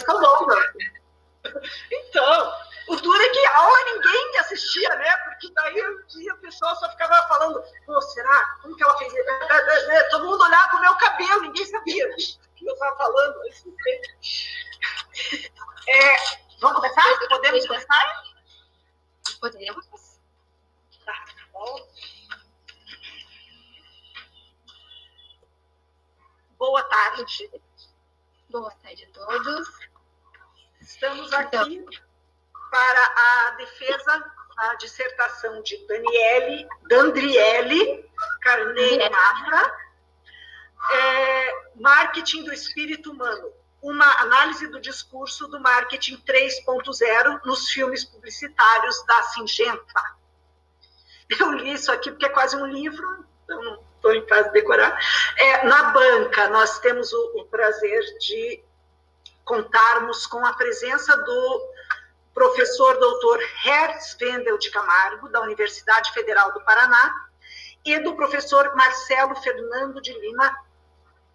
fica longa. Então, o duro é que a aula ninguém assistia, né? Porque daí o pessoal só ficava falando, pô, será? Como que ela fez? Todo mundo olhava pro meu cabelo, ninguém sabia o que eu estava falando. Vamos começar? Podemos começar? Podemos. Tá bom. Boa tarde. Boa tarde a todos. Estamos aqui para a defesa da dissertação de Dandriele Carneiro Mafra, Marketing do Espírito Humano, uma análise do discurso do marketing 3.0 nos filmes publicitários da Singenta. Eu li isso aqui porque é quase um livro, então não estou em fase de decorar. Na banca, nós temos o prazer de contarmos com a presença do professor doutor Hertz Wendel de Camargo, da Universidade Federal do Paraná, e do professor Marcelo Fernando de Lima,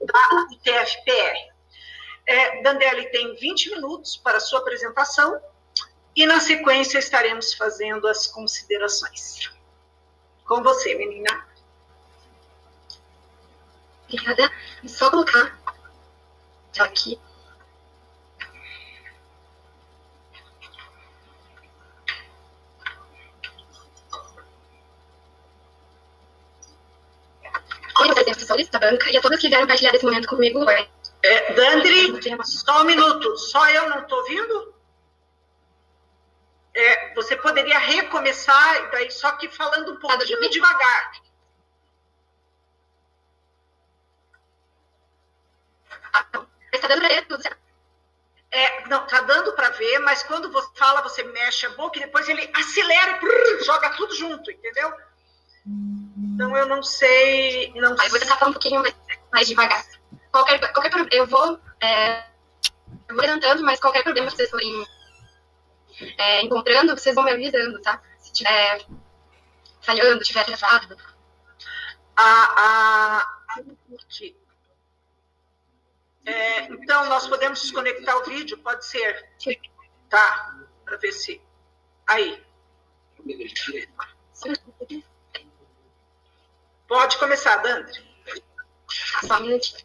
da UTFPR. Dandele tem 20 minutos para a sua apresentação e, na sequência, estaremos fazendo as considerações. Com você, menina. Obrigada. É só colocar aqui. Oi, professores da banca e a todos que vieram partilhar esse momento comigo hoje. Dandri, só um minuto. Só eu não estou ouvindo? Você poderia recomeçar, daí, só que falando um pouquinho devagar. Está dando para ver tudo certo? Não, está dando para ver, mas quando você fala, você mexe a boca e depois ele acelera e joga tudo junto, entendeu? Então, eu não sei... Eu vou tentar falar um pouquinho mais devagar. Qualquer problema, eu vou adiantando, mas qualquer problema que vocês forem encontrando, vocês vão me avisando, tá? Se estiver falhando, estiver travado. Então, nós podemos desconectar o vídeo? Pode ser? Sim. Tá, para ver se... Aí. Pode começar, Dandri. Só um minutinho.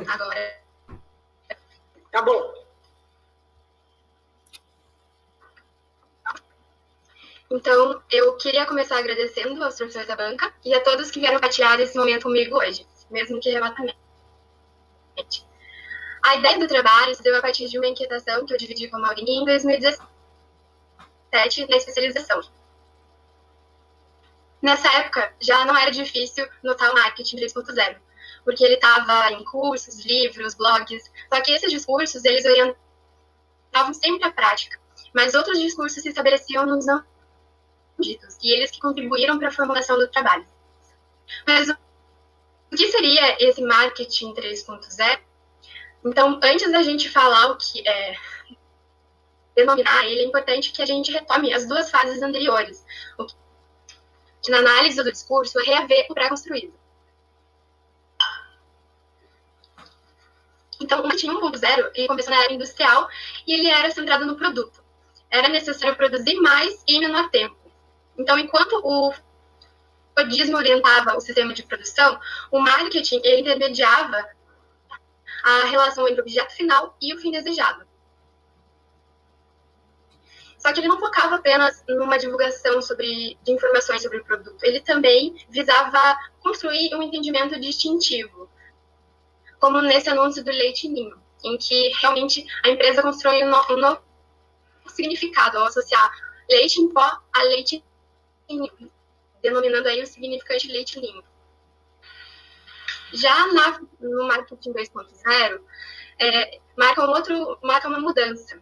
Agora. Tá bom. Então, eu queria começar agradecendo aos professores da banca e a todos que vieram partilhar esse momento comigo hoje, mesmo que remotamente. A ideia do trabalho se deu a partir de uma inquietação que eu dividi com a Maurinha em 2017, na especialização. Nessa época, já não era difícil notar o marketing 3.0, porque ele estava em cursos, livros, blogs, só que esses discursos, eles orientavam sempre a prática, mas outros discursos se estabeleciam nos não ditos, e eles que contribuíram para a formulação do trabalho. Mas o que seria esse marketing 3.0? Então, antes da gente falar o que é denominar ele, é importante que a gente retome as duas fases anteriores, o que na análise do discurso é reaver o pré-construído. Então, o marketing 1.0, ele começou na era industrial e ele era centrado no produto. Era necessário produzir mais e em menor tempo. Então, enquanto o Fordismo orientava o sistema de produção, o marketing ele intermediava a relação entre o objeto final e o fim desejado. Só que ele não focava apenas numa divulgação de informações sobre o produto, ele também visava construir um entendimento distintivo, como nesse anúncio do Leite Ninho, em que realmente a empresa constrói um novo significado ao associar leite em pó a leite ninho, denominando aí o significante leite ninho. Já no marketing 2.0, marca uma mudança,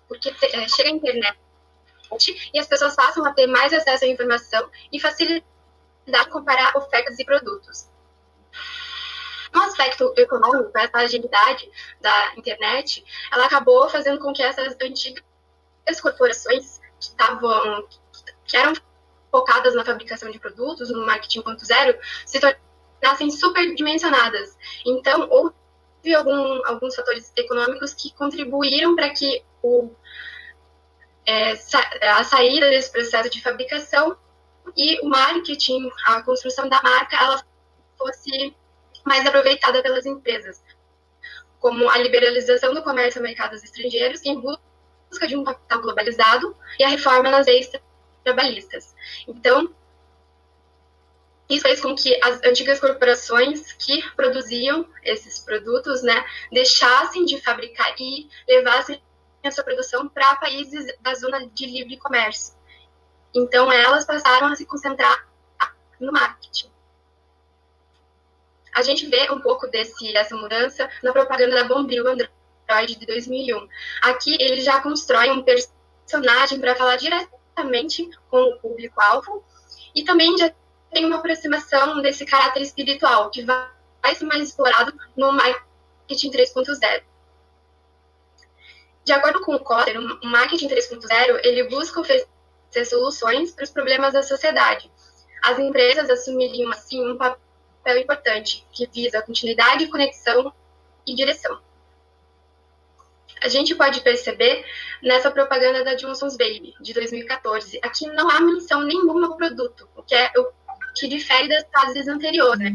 porque chega a internet e as pessoas passam a ter mais acesso à informação e facilidade de comparar ofertas e produtos. No aspecto econômico, essa agilidade da internet, ela acabou fazendo com que essas antigas corporações que eram focadas na fabricação de produtos, no marketing 1.0, se tornassem superdimensionadas. Então, alguns fatores econômicos que contribuíram para que a saída desse processo de fabricação e o marketing, a construção da marca, ela fosse mais aproveitada pelas empresas, como a liberalização do comércio a mercados estrangeiros em busca de um capital globalizado e a reforma nas leis trabalhistas. Então, isso fez com que as antigas corporações que produziam esses produtos, né, deixassem de fabricar e levassem essa produção para países da zona de livre comércio. Então, elas passaram a se concentrar no marketing. A gente vê um pouco dessa mudança na propaganda da Bombril Android de 2001. Aqui, ele já constrói um personagem para falar diretamente com o público-alvo e também já tem uma aproximação desse caráter espiritual, que vai ser mais explorado no marketing 3.0. De acordo com o Kotler, o marketing 3.0, ele busca oferecer soluções para os problemas da sociedade. As empresas assumiriam, assim, um papel importante, que visa continuidade, conexão e direção. A gente pode perceber nessa propaganda da Johnson's Baby, de 2014. Aqui não há menção nenhuma ao produto, o que é o que difere das fases anteriores, né?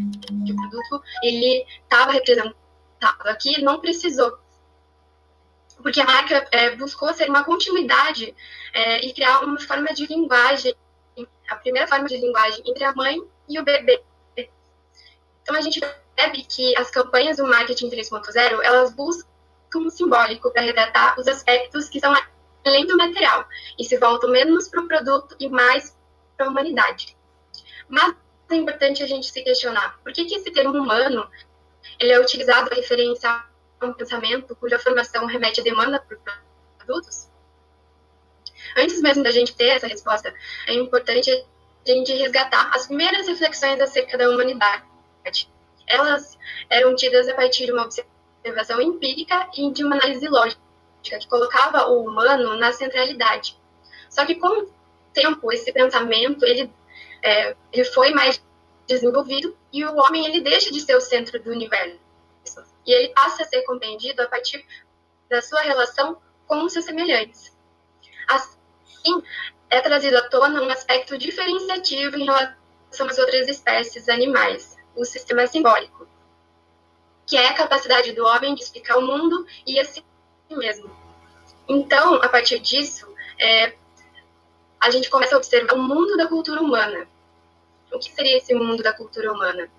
Que o produto, ele estava representado. Aqui não precisou, porque a marca buscou ser uma continuidade e criar uma forma de linguagem, a primeira forma de linguagem entre a mãe e o bebê. Então, a gente percebe que as campanhas do marketing 3.0, elas buscam um simbólico para retratar os aspectos que são além do material e se voltam menos para o produto e mais para a humanidade. Mas é importante a gente se questionar, por que esse termo humano ele é utilizado para referência a um pensamento cuja formação remete à demanda por produtos? Antes mesmo da gente ter essa resposta, é importante a gente resgatar as primeiras reflexões acerca da humanidade. Elas eram tidas a partir de uma observação empírica e de uma análise lógica, que colocava o humano na centralidade. Só que com o tempo, esse pensamento ele foi mais desenvolvido e o homem ele deixa de ser o centro do universo. E ele passa a ser compreendido a partir da sua relação com os seus semelhantes. Assim, é trazido à tona um aspecto diferenciativo em relação às outras espécies animais, o sistema simbólico, que é a capacidade do homem de explicar o mundo e a si mesmo. Então, a partir disso, a gente começa a observar o mundo da cultura humana. O que seria esse mundo da cultura humana?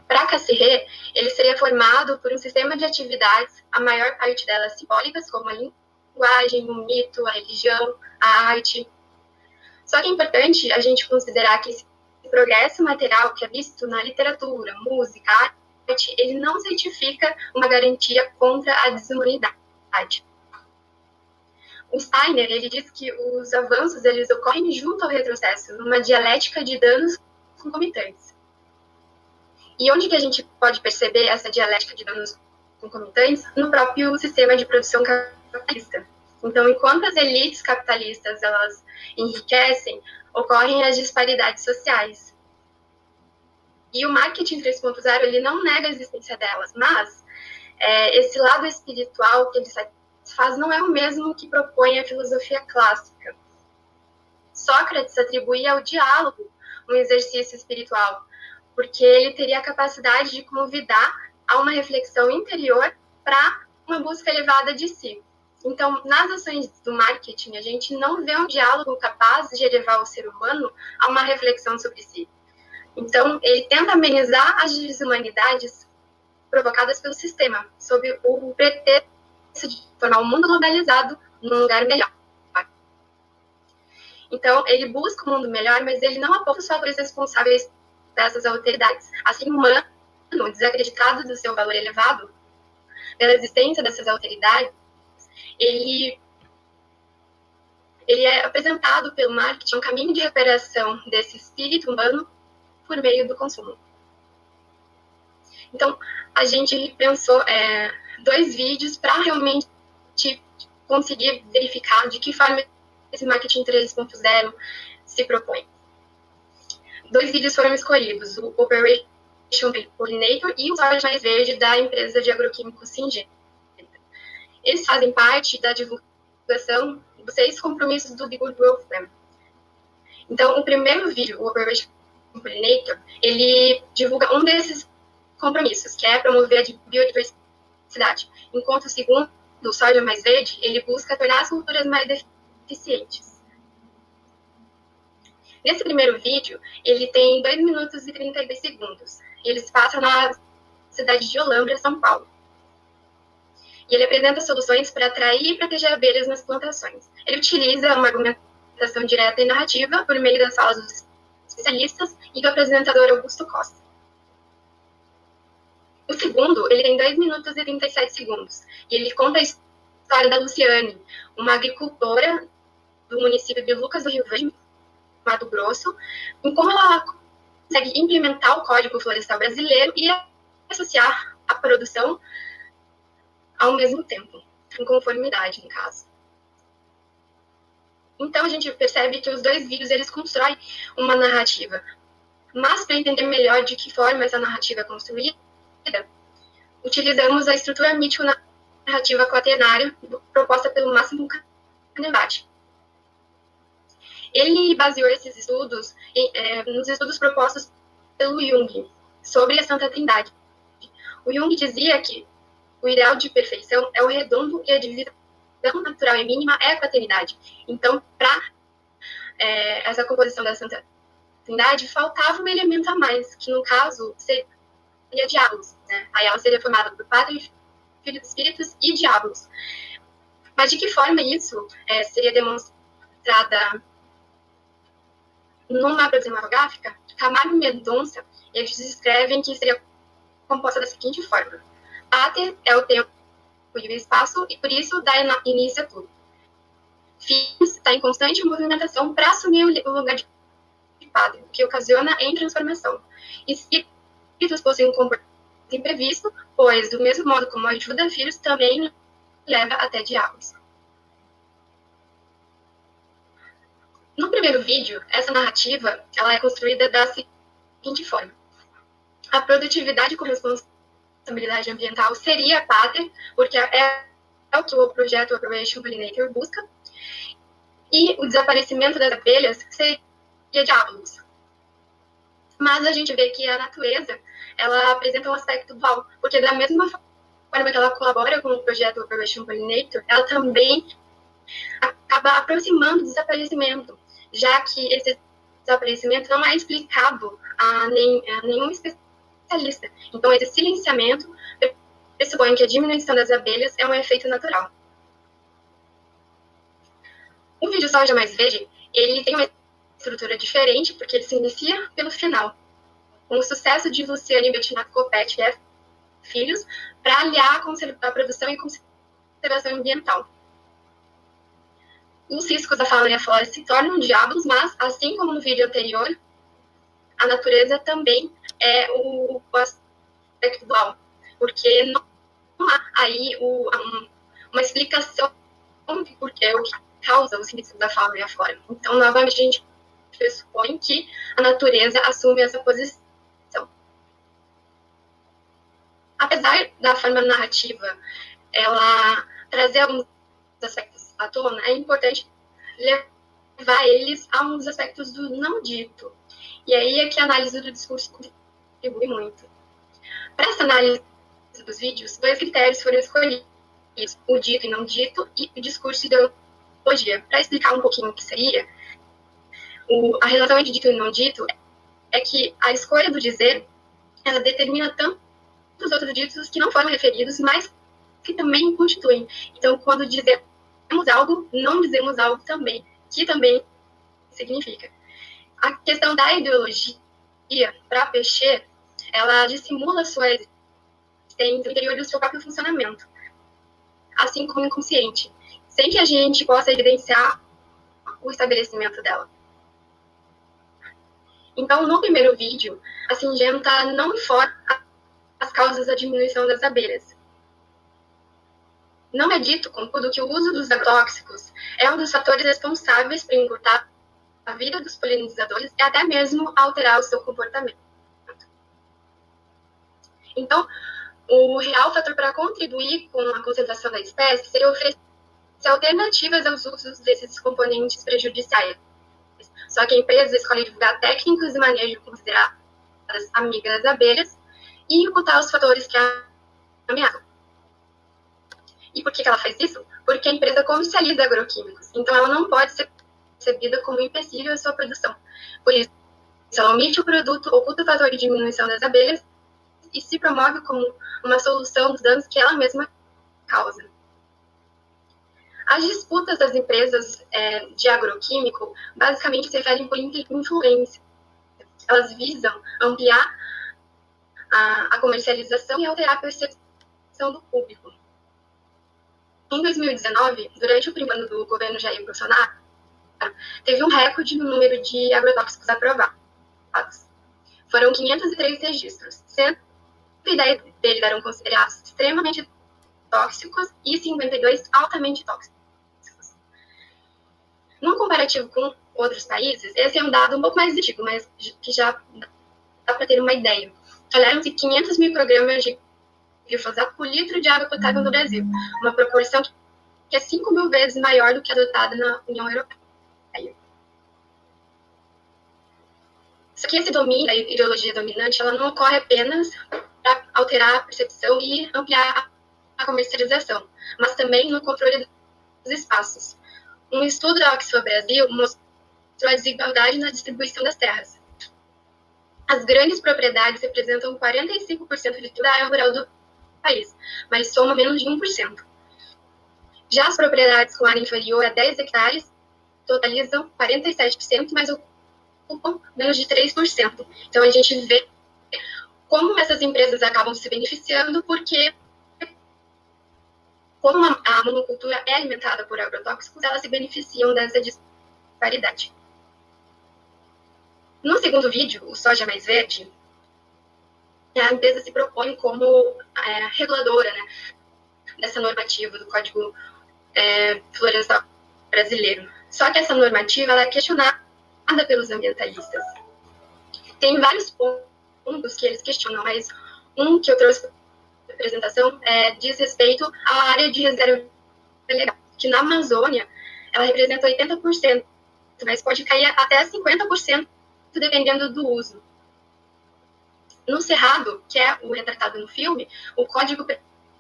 Para Cassirer, ele seria formado por um sistema de atividades, a maior parte delas simbólicas, como a linguagem, o mito, a religião, a arte. Só que é importante a gente considerar que esse progresso material que é visto na literatura, música, arte, ele não certifica uma garantia contra a desumanidade. O Steiner, ele diz que os avanços eles ocorrem junto ao retrocesso, numa dialética de danos concomitantes. E onde que a gente pode perceber essa dialética de danos concomitantes? No próprio sistema de produção capitalista. Então, enquanto as elites capitalistas elas enriquecem, ocorrem as disparidades sociais. E o marketing 3.0 ele não nega a existência delas, mas esse lado espiritual que ele satisfaz não é o mesmo que propõe a filosofia clássica. Sócrates atribuía ao diálogo um exercício espiritual, porque ele teria a capacidade de convidar a uma reflexão interior para uma busca elevada de si. Então, nas ações do marketing, a gente não vê um diálogo capaz de elevar o ser humano a uma reflexão sobre si. Então, ele tenta amenizar as desumanidades provocadas pelo sistema, sob o pretexto de tornar o mundo globalizado num lugar melhor. Então, ele busca um mundo melhor, mas ele não aponta os fatores responsáveis dessas alteridades. Assim, o humano, desacreditado do seu valor elevado, pela existência dessas alteridades, ele é apresentado pelo marketing um caminho de recuperação desse espírito humano por meio do consumo. Então, a gente pensou 2 vídeos para realmente conseguir verificar de que forma esse marketing 3.0 se propõe. 2 vídeos foram escolhidos, o Operation Pollinator e o soja mais verde da empresa de agroquímicos Syngenta. Eles fazem parte da divulgação dos 6 compromissos do Be Good Growth Plan. Então, o primeiro vídeo, o Operation Pollinator, ele divulga um desses compromissos, que é promover a biodiversidade, enquanto o segundo, o soja mais verde, ele busca tornar as culturas mais eficientes. Nesse primeiro vídeo, ele tem 2 minutos e 32 segundos. Eles passam na cidade de Olambra, São Paulo. E ele apresenta soluções para atrair e proteger abelhas nas plantações. Ele utiliza uma argumentação direta e narrativa por meio das falas dos especialistas e do apresentador Augusto Costa. O segundo, ele tem 2 minutos e 37 segundos. E ele conta a história da Luciane, uma agricultora do município de Lucas do Rio Verde, Mato Grosso, em como ela consegue implementar o Código Florestal Brasileiro e associar a produção ao mesmo tempo, em conformidade, no caso. Então, a gente percebe que os 2 vídeos, eles constroem uma narrativa. Mas, para entender melhor de que forma essa narrativa é construída, utilizamos a estrutura mítico-narrativa quaternária proposta pelo Máximo Canevati. Ele baseou esses estudos nos estudos propostos pelo Jung sobre a Santa Trindade. O Jung dizia que o ideal de perfeição é o redondo e a divisão natural e mínima é a quaternidade. Então, para essa composição da Santa Trindade, faltava um elemento a mais, que no caso seria diabos, né? Aí ela seria formada por Padre, Filho dos Espíritos e diabos. Mas de que forma isso seria demonstrada numa produção monográfica? Camargo e Mendonça, eles descrevem que seria composta da seguinte forma: Pater é o tempo e o espaço, e por isso dá início a tudo. Filhos está em constante movimentação para assumir o lugar de padre, o que ocasiona em transformação. Espíritos possuem um comportamento imprevisto, pois, do mesmo modo como ajuda filhos, também leva até diabos. No primeiro vídeo, essa narrativa ela é construída da seguinte forma: a produtividade com responsabilidade ambiental seria a pátria, porque é o que o projeto Operation Pollinator busca, e o desaparecimento das abelhas seria diabos. Mas a gente vê que a natureza ela apresenta um aspecto dual, porque da mesma forma que ela colabora com o projeto Operation Pollinator, ela também acaba aproximando o desaparecimento, já que esse desaparecimento não é explicado a nenhum especialista. Então, esse silenciamento pressupõe que a diminuição das abelhas é um efeito natural. O vídeo Soja Mais Verde, ele tem uma estrutura diferente, porque ele se inicia pelo final, com o sucesso de Luciane Bettinato Copete e filhos, para aliar a produção e conservação ambiental. Os riscos da fauna e a flora se tornam diabos, mas, assim como no vídeo anterior, a natureza também é o aspecto dual, porque não há aí uma explicação de por que o que causa os riscos da fauna e a flora. Então, novamente, a gente pressupõe que a natureza assume essa posição. Apesar da forma narrativa ela trazer alguns aspectos à tona, é importante levar eles a uns aspectos do não dito. E aí é que a análise do discurso contribui muito. Para essa análise dos vídeos, 2 critérios foram escolhidos: o dito e não dito e o discurso e ideologia. Para explicar um pouquinho o que seria, a relação entre dito e não dito é que a escolha do dizer ela determina tanto os outros ditos que não foram referidos, mas que também constituem. Então, quando dizemos algo, não dizemos algo também, que também significa. A questão da ideologia, para Peixe, ela dissimula sua existência no interior do seu próprio funcionamento, assim como o inconsciente, sem que a gente possa evidenciar o estabelecimento dela. Então, no primeiro vídeo, a Syngenta não informa as causas da diminuição das abelhas. Não é dito, contudo, que o uso dos agrotóxicos é um dos fatores responsáveis por encurtar a vida dos polinizadores e até mesmo alterar o seu comportamento. Então, o real fator para contribuir com a conservação da espécie seria oferecer alternativas aos usos desses componentes prejudiciais. Só que a empresa escolhe divulgar técnicas de manejo consideradas amigas das abelhas e ocultar os fatores que ameaçam. E por que ela faz isso? Porque a empresa comercializa agroquímicos, então ela não pode ser percebida como empecilho à sua produção. Por isso, ela omite o produto, oculta o fator de diminuição das abelhas e se promove como uma solução dos danos que ela mesma causa. As disputas das empresas de agroquímico basicamente se referem por influência. Elas visam ampliar a comercialização e alterar a percepção do público. Em 2019, durante o primeiro ano do governo Jair Bolsonaro, teve um recorde no número de agrotóxicos aprovados. Foram 503 registros, 110 deles eram considerados extremamente tóxicos e 52 altamente tóxicos. Num comparativo com outros países, esse é um dado um pouco mais antigo, mas que já dá para ter uma ideia. Toleram-se 500 microgramas de glifosato por litro de água potável no Brasil, uma proporção que é 5.000 vezes maior do que adotada na União Europeia. Só que esse domínio, a ideologia dominante, ela não ocorre apenas para alterar a percepção e ampliar a comercialização, mas também no controle dos espaços. Um estudo da Oxfam Brasil mostrou a desigualdade na distribuição das terras. As grandes propriedades representam 45% de toda a área rural do país, mas somam menos de 1%. Já as propriedades com área inferior a 10 hectares totalizam 47%, mas ocupam menos de 3%. Então, a gente vê como essas empresas acabam se beneficiando, porque como a monocultura é alimentada por agrotóxicos, elas se beneficiam dessa disparidade. No segundo vídeo, o Soja Mais Verde, a empresa se propõe como reguladora, né, dessa normativa do Código Florestal Brasileiro. Só que essa normativa ela é questionada pelos ambientalistas. Tem vários pontos que eles questionam, mas um que eu trouxe para a apresentação diz respeito à área de reserva legal, que na Amazônia ela representa 80%, mas pode cair até 50% dependendo do uso. No Cerrado, que é o retratado no filme, o código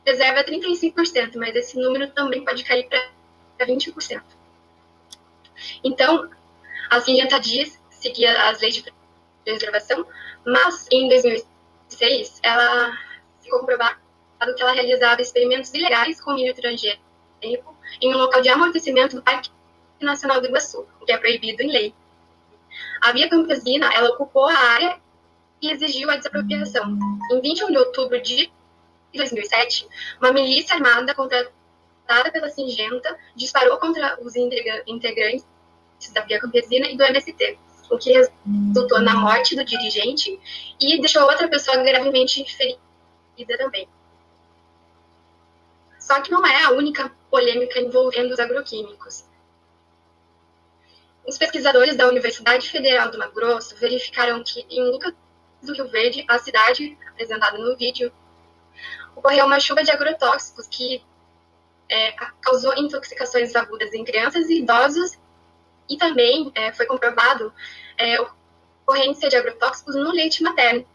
preserva 35%, mas esse número também pode cair para 20%. Então, a Singenta diz seguir as leis de preservação, mas em 2006 ela ficou comprovado que ela realizava experimentos ilegais com milho transgênico em um local de amortecimento do Parque Nacional do Iguaçu, o que é proibido em lei. A Via Campesina, ela ocupou a área e exigiu a desapropriação. Em 21 de outubro de 2007, uma milícia armada contratada pela Singenta disparou contra os integrantes da Via Campesina e do MST, o que resultou na morte do dirigente e deixou outra pessoa gravemente ferida também. Só que não é a única polêmica envolvendo os agroquímicos. Os pesquisadores da Universidade Federal do Mato Grosso verificaram que em Lucas do Rio Verde, a cidade apresentada no vídeo, ocorreu uma chuva de agrotóxicos que causou intoxicações agudas em crianças e idosos e também foi comprovado ocorrência de agrotóxicos no leite materno,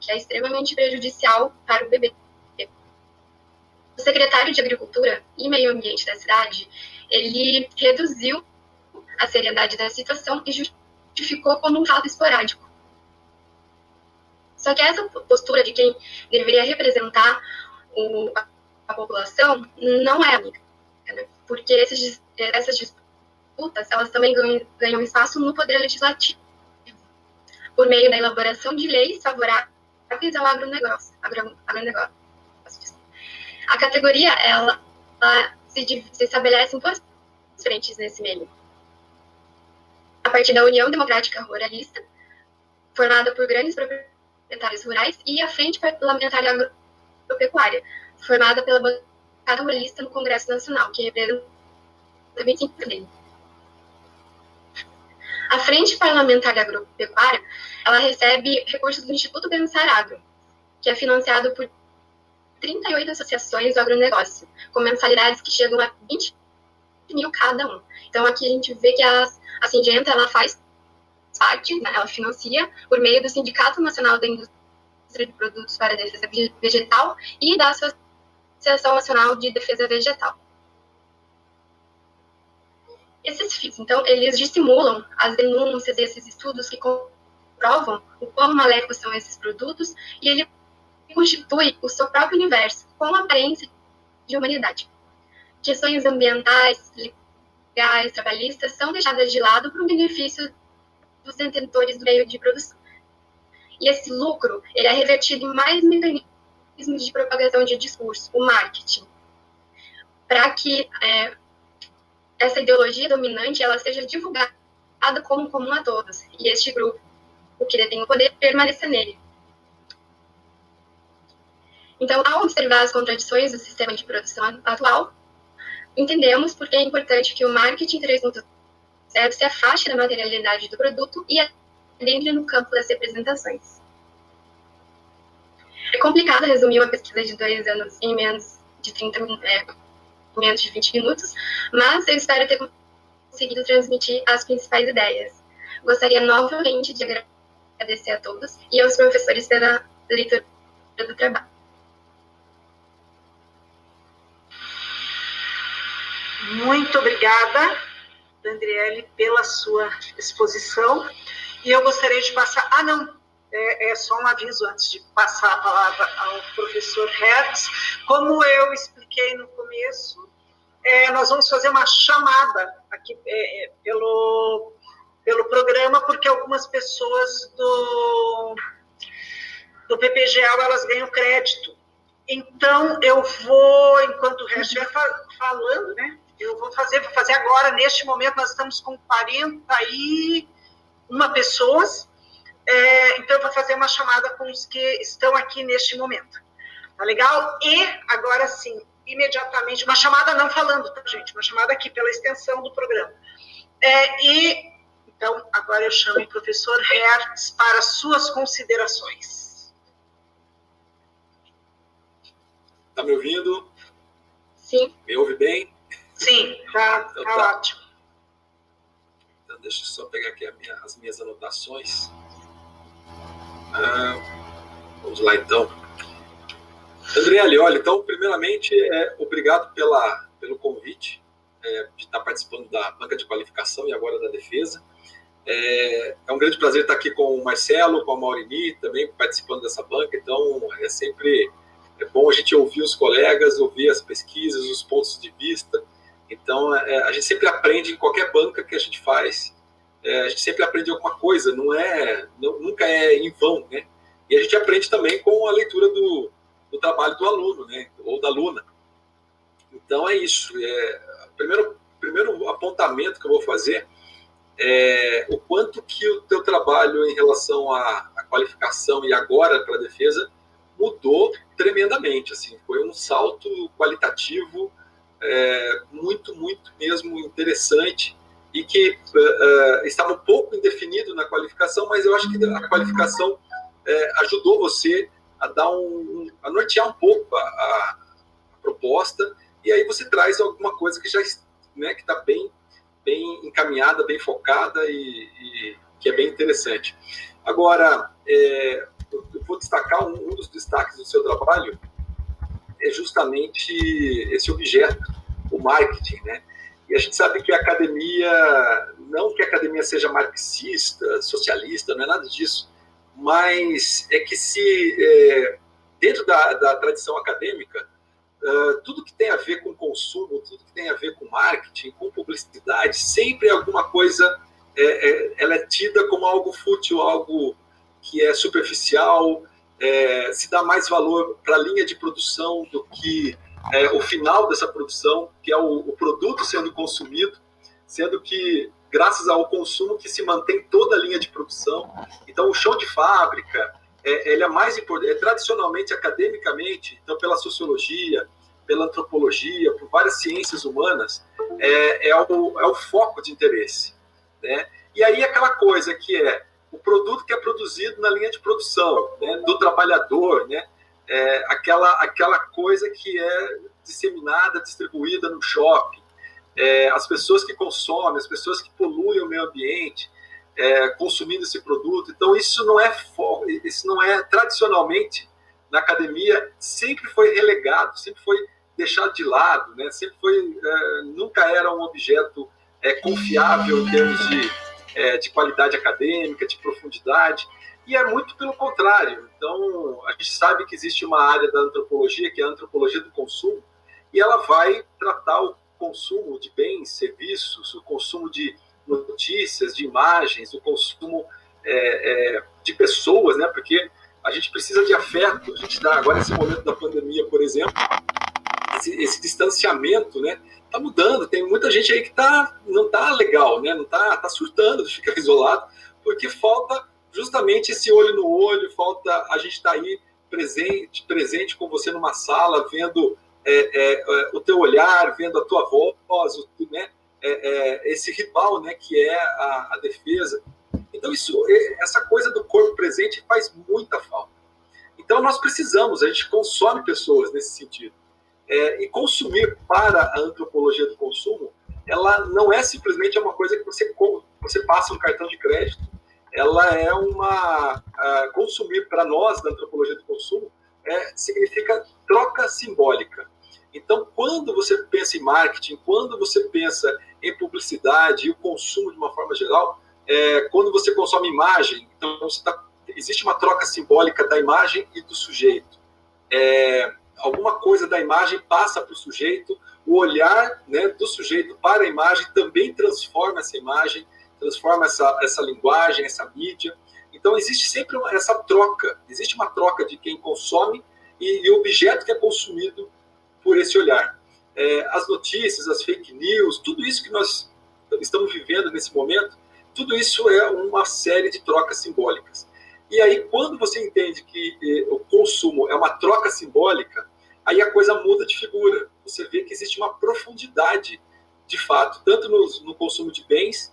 que é extremamente prejudicial para o bebê. O secretário de Agricultura e Meio Ambiente da cidade, ele reduziu a seriedade da situação e justificou como um fato esporádico. Só que essa postura de quem deveria representar a população não é única, né? Porque essas disputas elas também ganham espaço no poder legislativo, por meio da elaboração de leis favoráveis ao agronegócio. A categoria ela se estabelece em duas frentes nesse meio. A partir da União Democrática Ruralista, formada por grandes proprietários rurais, e a Frente Parlamentar Agropecuária, formada pela bancada ruralista no Congresso Nacional, que representa 25%. A Frente Parlamentar Agropecuária, ela recebe recursos do Instituto Pensar Agro, que é financiado por 38 associações do agronegócio, com mensalidades que chegam a 20 mil cada um. Então, aqui a gente vê que a Syngenta, ela faz parte, né, ela financia por meio do Sindicato Nacional da Indústria de Produtos para a Defesa Vegetal e da Associação Nacional de Defesa Vegetal. Esses FIIs, então, eles dissimulam as denúncias desses estudos que comprovam o quão maléficos são esses produtos, e ele constitui o seu próprio universo, com aparência de humanidade. Questões ambientais, legais, trabalhistas são deixadas de lado para o benefício dos detentores do meio de produção. E esse lucro, ele é revertido em mais mecanismos de propagação de discurso, o marketing, para que essa ideologia dominante ela seja divulgada como comum a todos, e este grupo, o que detém o poder, permaneça nele. Então, ao observar as contradições do sistema de produção atual, entendemos por que é importante que o marketing 3.0 se afaste da materialidade do produto e adentre no campo das representações. É complicado resumir uma pesquisa de 2 anos em menos de 20 minutos, mas eu espero ter conseguido transmitir as principais ideias. Gostaria novamente de agradecer a todos e aos professores pela leitura do trabalho. Muito obrigada, Andriele, pela sua exposição. E eu gostaria de passar... é só um aviso antes de passar a palavra ao professor Hertz. Como eu expliquei no começo, nós vamos fazer uma chamada aqui pelo programa, porque algumas pessoas do PPGL, elas ganham crédito. Então, eu vou, enquanto o resto estiver falando, né? Eu vou fazer agora, neste momento, nós estamos com 41 pessoas, então eu vou fazer uma chamada com os que estão aqui neste momento. Tá legal? E, agora sim, imediatamente, uma chamada não falando, tá, gente? Uma chamada aqui pela extensão do programa. Então, agora eu chamo o professor Hertz para suas considerações. Está me ouvindo? Sim. Me ouve bem? Sim, tá ótimo. Então, deixa eu só pegar aqui as minhas anotações. Vamos lá, então. Andriele, olha, então, primeiramente, obrigado pelo convite de estar participando da banca de qualificação e agora da defesa. É um grande prazer estar aqui com o Marcelo, com a Maurini, também participando dessa banca. Então, sempre bom a gente ouvir os colegas, ouvir as pesquisas, os pontos de vista. Então, a gente sempre aprende em qualquer banca que a gente faz. A gente sempre aprende alguma coisa, nunca é em vão, né? E a gente aprende também com a leitura do trabalho do aluno, né? Ou da aluna. Então, é isso. Primeiro apontamento que eu vou fazer é o quanto que o teu trabalho em relação à qualificação e agora para a defesa mudou tremendamente. Assim, foi um salto qualitativo muito, muito mesmo interessante e que estava um pouco indefinido na qualificação, mas eu acho que a qualificação ajudou você a dar a nortear um pouco a proposta, e aí você traz alguma coisa que já que está bem encaminhada, bem focada e que é bem interessante. Agora, eu vou destacar um dos destaques do seu trabalho é justamente esse objeto, o marketing, né? E a gente sabe que a academia, não que a academia seja marxista, socialista, não é nada disso, mas é que dentro da tradição acadêmica, tudo que tem a ver com consumo, tudo que tem a ver com marketing, com publicidade, sempre alguma coisa, ela é tida como algo fútil, algo que é superficial, se dá mais valor para a linha de produção do que o final dessa produção, que é o produto sendo consumido, sendo que graças ao consumo que se mantém toda a linha de produção. Então, o chão de fábrica, ele é mais importante, tradicionalmente, academicamente, então pela sociologia, pela antropologia, por várias ciências humanas, é o foco de interesse, né? E aí aquela coisa que o produto que é produzido na linha de produção, né, do trabalhador, né? aquela coisa que é disseminada, distribuída no shopping, as pessoas que consomem, as pessoas que poluem o meio ambiente, consumindo esse produto. Então, isso não é tradicionalmente, na academia, sempre foi relegado, sempre foi deixado de lado, né? Sempre foi, nunca era um objeto confiável em termos de qualidade acadêmica, de profundidade, e é muito pelo contrário. Então, a gente sabe que existe uma área da antropologia, que é a antropologia do consumo, e ela vai tratar o consumo de bens, serviços, o consumo de notícias, de imagens, o consumo de pessoas, né? Porque a gente precisa de afeto. A gente está agora nesse momento da pandemia, por exemplo, esse distanciamento, né? Tá mudando. Tem muita gente aí que não tá legal, né? Não tá surtando de ficar isolado, porque falta justamente esse olho no olho, falta a gente estar aí presente com você numa sala, vendo o teu olhar, vendo a tua voz, né? Esse ritual, né, que é a defesa. Então, essa coisa do corpo presente faz muita falta. Então, nós precisamos, a gente consome pessoas nesse sentido. E consumir para a antropologia do consumo, ela não é simplesmente uma coisa que você passa um cartão de crédito. Ela é consumir para nós, da antropologia do consumo, significa troca simbólica. Então, quando você pensa em marketing, quando você pensa em publicidade e o consumo de uma forma geral, quando você consome imagem, então existe uma troca simbólica da imagem e do sujeito. Alguma coisa da imagem passa para o sujeito, o olhar, né, do sujeito para a imagem também transforma essa imagem, transforma essa linguagem, essa mídia. Então, existe sempre essa troca, existe uma troca de quem consome e o objeto que é consumido por esse olhar. As notícias, as fake news, tudo isso que nós estamos vivendo nesse momento, tudo isso é uma série de trocas simbólicas. E aí, quando você entende que o consumo é uma troca simbólica, aí a coisa muda de figura. Você vê que existe uma profundidade, de fato, tanto no consumo de bens,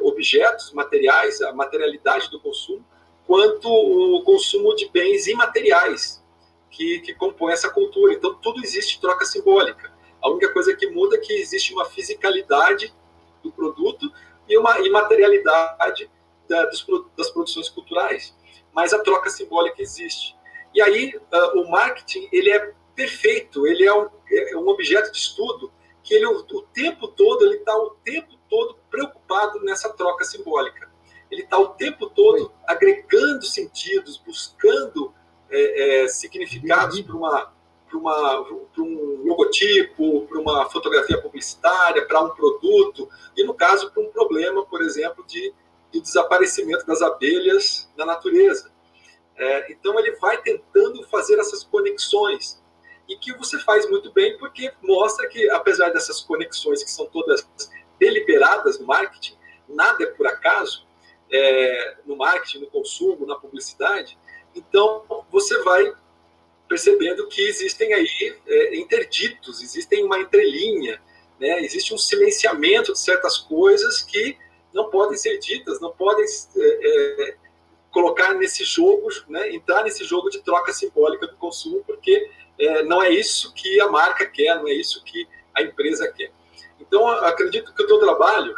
objetos, materiais, a materialidade do consumo, quanto o consumo de bens imateriais, que compõe essa cultura. Então, tudo existe troca simbólica. A única coisa que muda é que existe uma fisicalidade do produto e uma imaterialidade das produções culturais. Mas a troca simbólica existe. E aí, o marketing, ele é perfeito, ele é um objeto de estudo que ele está o tempo todo preocupado nessa troca simbólica. Ele está o tempo todo agregando sentidos, buscando significados para um logotipo, para uma fotografia publicitária, para um produto, e no caso para um problema, por exemplo, do desaparecimento das abelhas na natureza. Então ele vai tentando fazer essas conexões, e que você faz muito bem, porque mostra que, apesar dessas conexões que são todas deliberadas no marketing, nada é por acaso, no marketing, no consumo, na publicidade. Então, você vai percebendo que existem aí interditos, existem uma entrelinha, né? Existe um silenciamento de certas coisas que não podem ser ditas, não podem colocar nesse jogo, né? Entrar nesse jogo de troca simbólica do consumo, porque não é isso que a marca quer, não é isso que a empresa quer. Então, acredito que o teu trabalho,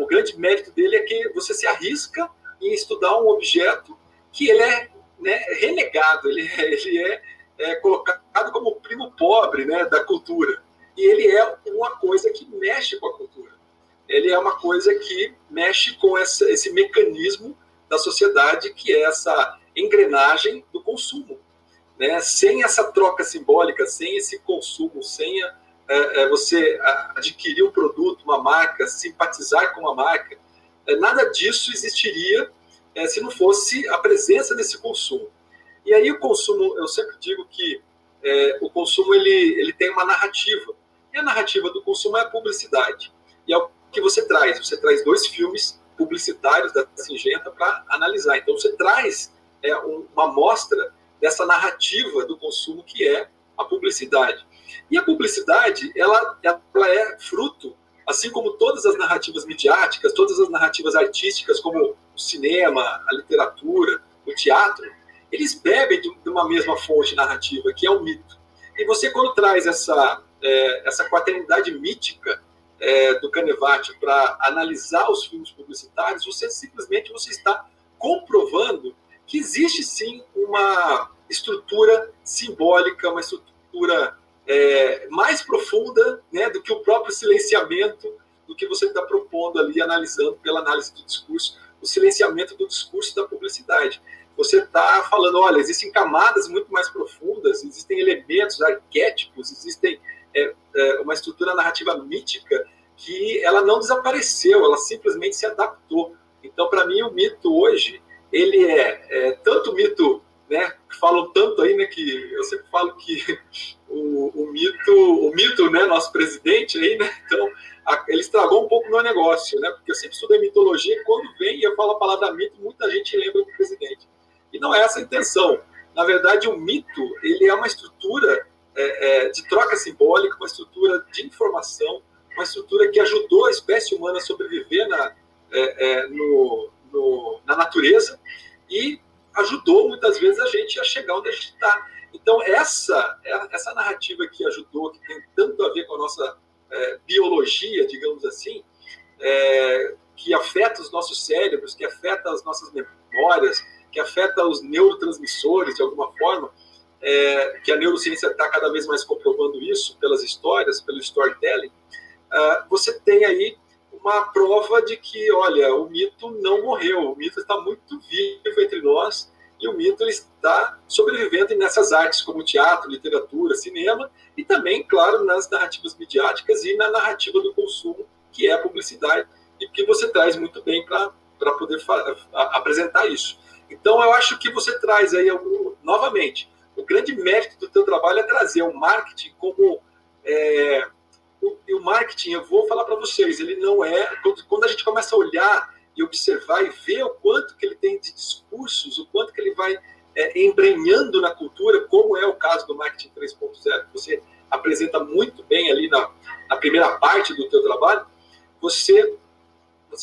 o grande mérito dele é que você se arrisca em estudar um objeto que ele é, né, renegado, ele é colocado como o primo pobre, né, da cultura. E ele é uma coisa que mexe com a cultura. Ele é uma coisa que mexe com esse mecanismo da sociedade, que é essa engrenagem do consumo. Né? Sem essa troca simbólica, sem esse consumo, sem você adquirir um produto, uma marca, simpatizar com uma marca, nada disso existiria se não fosse a presença desse consumo. E aí o consumo, eu sempre digo que o consumo ele tem uma narrativa. E a narrativa do consumo é a publicidade. E é o que você traz. Você traz 2 filmes publicitários da Singenta para analisar. Então você traz uma amostra dessa narrativa do consumo, que é a publicidade. E a publicidade, ela é fruto, assim como todas as narrativas midiáticas, todas as narrativas artísticas, como o cinema, a literatura, o teatro, eles bebem de uma mesma fonte narrativa, que é o mito. E você, quando traz essa quaternidade mítica do Canevati para analisar os filmes publicitários, você está comprovando que existe sim uma estrutura simbólica, uma estrutura mais profunda, né, do que o próprio silenciamento do que você está propondo ali, analisando pela análise do discurso, o silenciamento do discurso da publicidade. Você está falando, olha, existem camadas muito mais profundas, existem elementos, arquétipos, existem uma estrutura narrativa mítica que ela não desapareceu, ela simplesmente se adaptou. Então, para mim, o mito hoje, ele tanto mito, né, que falam tanto aí, né, que eu sempre falo que o mito, né, nosso presidente aí, né, então, ele estragou um pouco o meu negócio, né, porque eu sempre estudei mitologia e quando vem e eu falo a palavra mito, muita gente lembra do presidente. E não é essa a intenção. Na verdade, o mito, ele é uma estrutura de troca simbólica, uma estrutura de informação, uma estrutura que ajudou a espécie humana a sobreviver na natureza e ajudou muitas vezes a gente a chegar onde a gente está. Então, essa narrativa que ajudou, que tem tanto a ver com a nossa biologia, digamos assim, que afeta os nossos cérebros, que afeta as nossas memórias, que afeta os neurotransmissores de alguma forma, que a neurociência está cada vez mais comprovando isso pelas histórias, pelo storytelling, você tem aí uma prova de que, olha, o mito não morreu, o mito está muito vivo entre nós e o mito ele está sobrevivendo nessas artes como teatro, literatura, cinema e também, claro, nas narrativas midiáticas e na narrativa do consumo, que é a publicidade e que você traz muito bem para poder apresentar isso. Então, eu acho que você traz aí, novamente, o grande mérito do teu trabalho é trazer o marketing como... o marketing, eu vou falar para vocês, ele não quando a gente começa a olhar e observar e ver o quanto que ele tem de discursos, o quanto que ele vai embrenhando na cultura, como é o caso do Marketing 3.0, que você apresenta muito bem ali na primeira parte do teu trabalho, você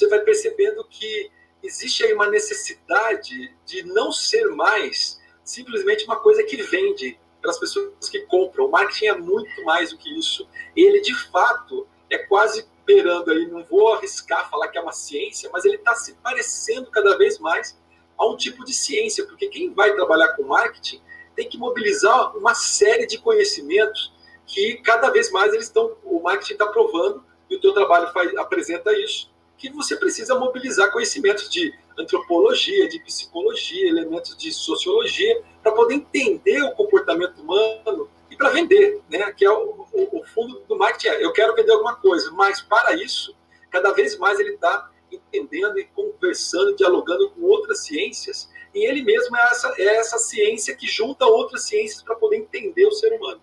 vai percebendo que existe aí uma necessidade de não ser mais simplesmente uma coisa que vende para as pessoas que compram. O marketing é muito mais do que isso. Ele, de fato, é quase beirando aí, não vou arriscar falar que é uma ciência, mas ele está se parecendo cada vez mais a um tipo de ciência, porque quem vai trabalhar com marketing tem que mobilizar uma série de conhecimentos que cada vez mais o marketing está provando, e o teu trabalho apresenta isso, que você precisa mobilizar conhecimentos de antropologia, de psicologia, elementos de sociologia, para poder entender o comportamento humano e para vender, né? Que é o fundo do marketing. Eu quero vender alguma coisa, mas para isso, cada vez mais ele está entendendo e conversando, dialogando com outras ciências, e ele mesmo é essa ciência que junta outras ciências para poder entender o ser humano.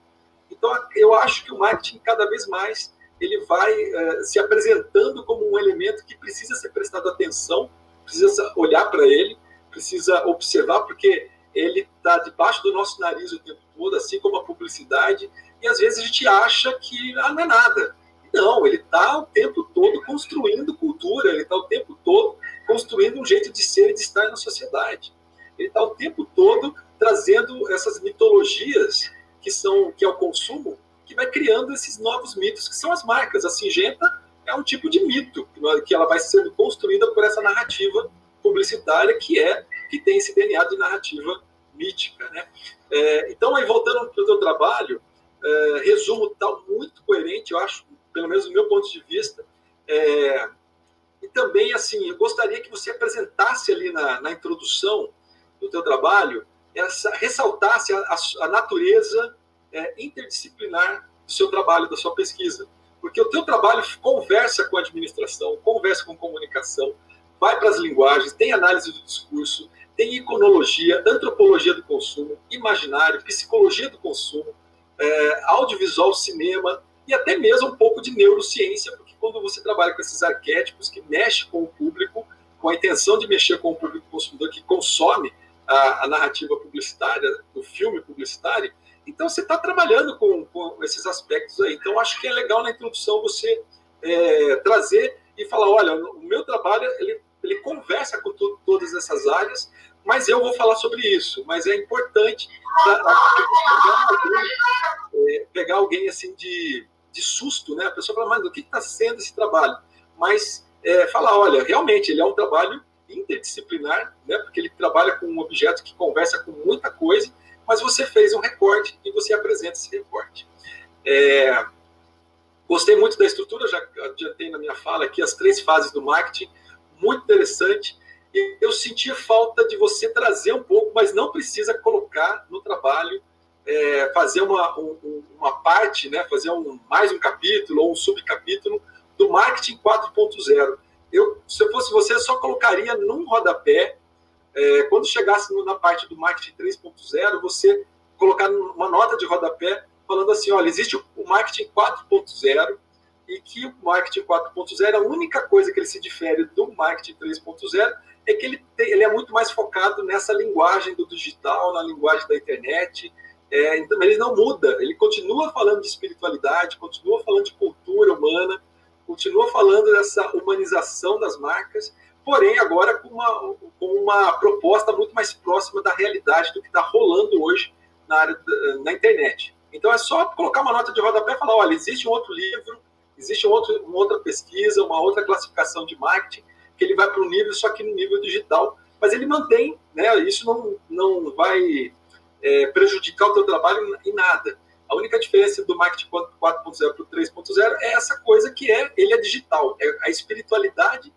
Então, eu acho que o marketing, cada vez mais, ele vai se apresentando como um elemento que precisa ser prestado atenção, precisa olhar para ele, precisa observar, porque ele está debaixo do nosso nariz o tempo todo, assim como a publicidade, e às vezes a gente acha que não é nada. Não, ele está o tempo todo construindo cultura, ele está o tempo todo construindo um jeito de ser e de estar na sociedade. Ele está o tempo todo trazendo essas mitologias que é o consumo, que vai criando esses novos mitos, que são as marcas. A Syngenta é um tipo de mito, que ela vai sendo construída por essa narrativa publicitária que tem esse DNA de narrativa mítica, né? Então, aí, voltando para o teu trabalho, resumo tal muito coerente, eu acho, pelo menos do meu ponto de vista, e também, assim, eu gostaria que você apresentasse ali na introdução do teu trabalho, ressaltasse a natureza interdisciplinar do seu trabalho, da sua pesquisa. Porque o teu trabalho conversa com a administração, conversa com comunicação, vai para as linguagens, tem análise do discurso, tem iconologia, antropologia do consumo, imaginário, psicologia do consumo, audiovisual, cinema e até mesmo um pouco de neurociência, porque quando você trabalha com esses arquétipos que mexem com o público, com a intenção de mexer com o público consumidor que consome a narrativa publicitária, o filme publicitário, então você está trabalhando com esses aspectos aí. Então acho que é legal na introdução você trazer e falar, olha, o meu trabalho ele conversa com todas essas áreas, mas eu vou falar sobre isso. Mas é importante pegar alguém assim de susto, né? A pessoa fala, mas o que está sendo esse trabalho? Mas falar, olha, realmente ele é um trabalho interdisciplinar, né? Porque ele trabalha com um objeto que conversa com muita coisa, mas você fez um recorte e você apresenta esse recorte. Gostei muito da estrutura, já adiantei na minha fala aqui as 3 fases do marketing, muito interessante. E eu sentia falta de você trazer um pouco, mas não precisa colocar no trabalho, fazer uma parte, né, fazer mais um capítulo ou um subcapítulo do marketing 4.0. Se eu fosse você, eu só colocaria num rodapé, quando chegasse na parte do marketing 3.0, você colocar uma nota de rodapé falando assim, olha, existe o marketing 4.0 e que o marketing 4.0, a única coisa que ele se difere do marketing 3.0 é que ele é muito mais focado nessa linguagem do digital, na linguagem da internet. Então, ele não muda, ele continua falando de espiritualidade, continua falando de cultura humana, continua falando dessa humanização das marcas, porém agora com uma proposta muito mais próxima da realidade do que está rolando hoje na internet. Então é só colocar uma nota de rodapé e falar, olha, existe um outro livro, existe uma outra pesquisa, uma outra classificação de marketing, que ele vai para um nível, só que no nível digital, mas ele mantém, né, isso não vai prejudicar o teu trabalho em nada. A única diferença do marketing 4.0 para o 3.0 é essa coisa que ele é digital. A espiritualidade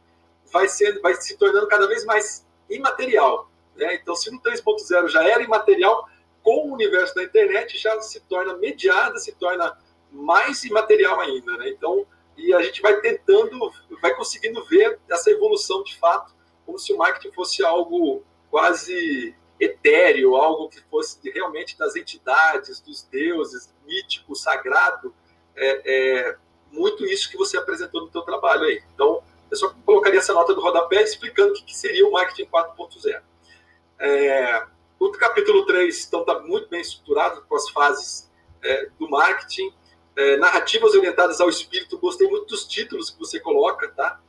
vai se tornando cada vez mais imaterial, né? Então, se no 3.0 já era imaterial, com o universo da internet já se torna mediada, se torna mais imaterial ainda, né? Então, e a gente vai conseguindo ver essa evolução de fato, como se o marketing fosse algo quase etéreo, algo que fosse realmente das entidades, dos deuses, mítico, sagrado, muito isso que você apresentou no teu trabalho aí. Então, eu só colocaria essa nota do rodapé explicando o que seria o marketing 4.0. O capítulo 3 então, está muito bem estruturado com as fases do marketing. Narrativas orientadas ao espírito, gostei muito dos títulos que você coloca, tá?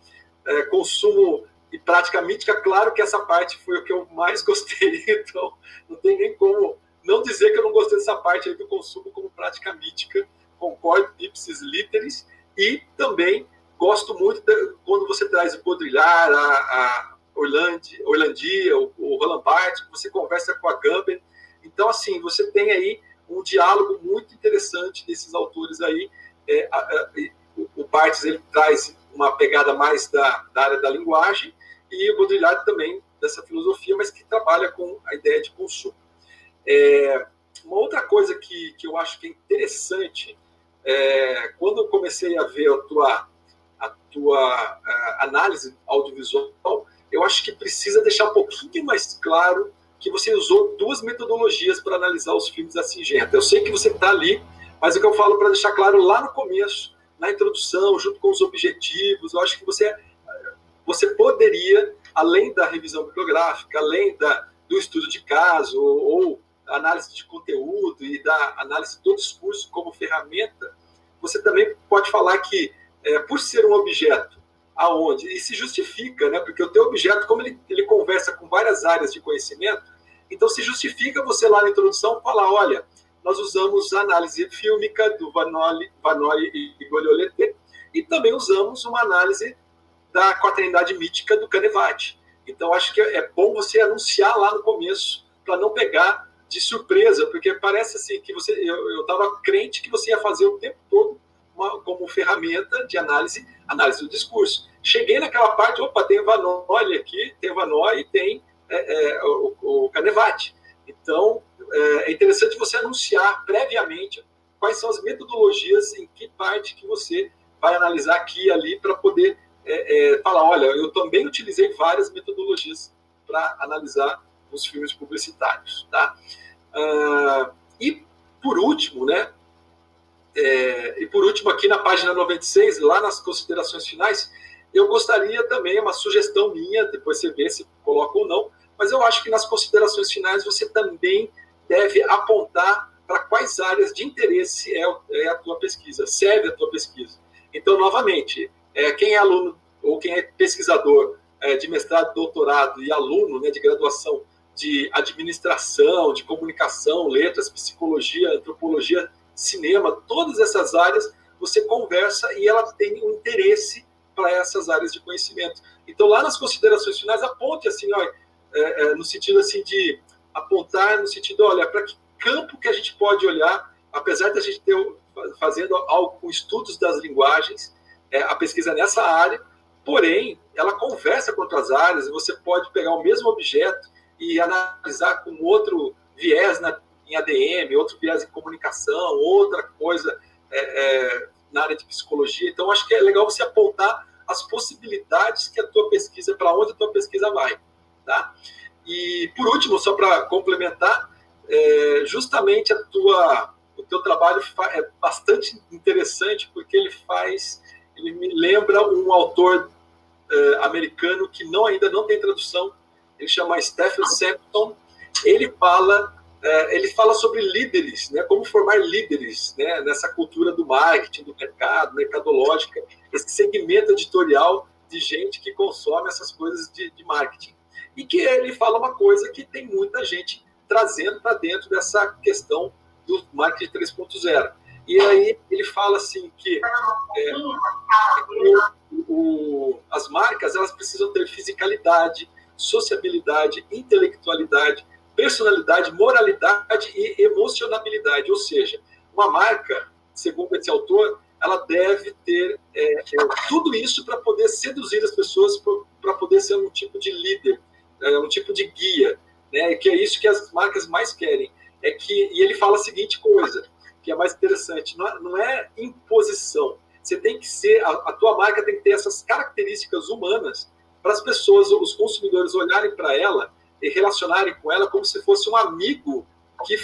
Consumo e prática mítica, claro que essa parte foi o que eu mais gostei, então não tem nem como não dizer que eu não gostei dessa parte aí do consumo como prática mítica, concordo, ipsis literis, e também gosto muito quando você traz o Baudrillard, a Orlandia, o Roland Barthes, você conversa com a Gamben, então assim, você tem aí um diálogo muito interessante desses autores aí. O Barthes ele traz uma pegada mais da área da linguagem e o Baudrillard também dessa filosofia, mas que trabalha com a ideia de consumo. Uma outra coisa que eu acho que é interessante, quando eu comecei a ver a tua análise audiovisual, eu acho que precisa deixar um pouquinho mais claro que você usou 2 metodologias para analisar os filmes da Singenta. Eu sei que você está ali, mas o que eu falo para deixar claro lá no começo, na introdução, junto com os objetivos, eu acho que você poderia, além da revisão bibliográfica, além do estudo de caso, ou análise de conteúdo e da análise do discurso como ferramenta, você também pode falar que, por ser um objeto e se justifica, né? Porque o teu objeto, como ele conversa com várias áreas de conhecimento, então se justifica você lá na introdução falar, olha, nós usamos a análise fílmica do Vanoi e Goliolete e também usamos uma análise da quaternidade mítica do Canevati. Então acho que é bom você anunciar lá no começo para não pegar de surpresa, porque parece assim que eu estava crente que você ia fazer o tempo todo como ferramenta de análise do discurso. Cheguei naquela parte, opa, tem o Vanoi aqui, tem o Vanoi e tem o Canevati. Então, é interessante você anunciar previamente quais são as metodologias, em que parte que você vai analisar aqui e ali para poder falar, olha, eu também utilizei várias metodologias para analisar os filmes publicitários. Tá? E, por último, né, aqui na página 96, lá nas considerações finais, eu gostaria também, uma sugestão minha, depois você vê se coloca ou não, mas eu acho que nas considerações finais você também deve apontar para quais áreas de interesse é a tua pesquisa, serve a tua pesquisa. Então, novamente, quem é aluno ou quem é pesquisador de mestrado, doutorado e aluno, né, de graduação de administração, de comunicação, letras, psicologia, antropologia, cinema, todas essas áreas você conversa e ela tem um interesse para essas áreas de conhecimento. Então, lá nas considerações finais, aponte assim, ó, no sentido assim de apontar no sentido, olha, para que campo que a gente pode olhar, apesar de a gente ter fazendo algo com estudos das linguagens, a pesquisa nessa área, porém, ela conversa com outras áreas, e você pode pegar o mesmo objeto e analisar com outro viés em ADM, outro viés em comunicação, outra coisa na área de psicologia. Então, acho que é legal você apontar as possibilidades que a tua pesquisa, para onde a tua pesquisa vai. Tá? E, por último, só para complementar, justamente o teu trabalho é bastante interessante, porque ele me lembra um autor americano que ainda não tem tradução, ele chama Stephen Sampson. Ele fala sobre líderes, né, como formar líderes, né, nessa cultura do marketing, do mercado, mercadológica, esse segmento editorial de gente que consome essas coisas de marketing. E que ele fala uma coisa que tem muita gente trazendo para dentro dessa questão do marketing 3.0. E aí ele fala assim que as marcas elas precisam ter fisicalidade, sociabilidade, intelectualidade, personalidade, moralidade e emocionabilidade. Ou seja, uma marca, segundo esse autor, ela deve ter tudo isso para poder seduzir as pessoas, para poder ser um tipo de líder, um tipo de guia, né? Que é isso que as marcas mais querem. E ele fala a seguinte coisa, que é mais interessante, não é imposição. Você tem que ser, a tua marca tem que ter essas características humanas para as pessoas, os consumidores olharem para ela e relacionarem com ela como se fosse um amigo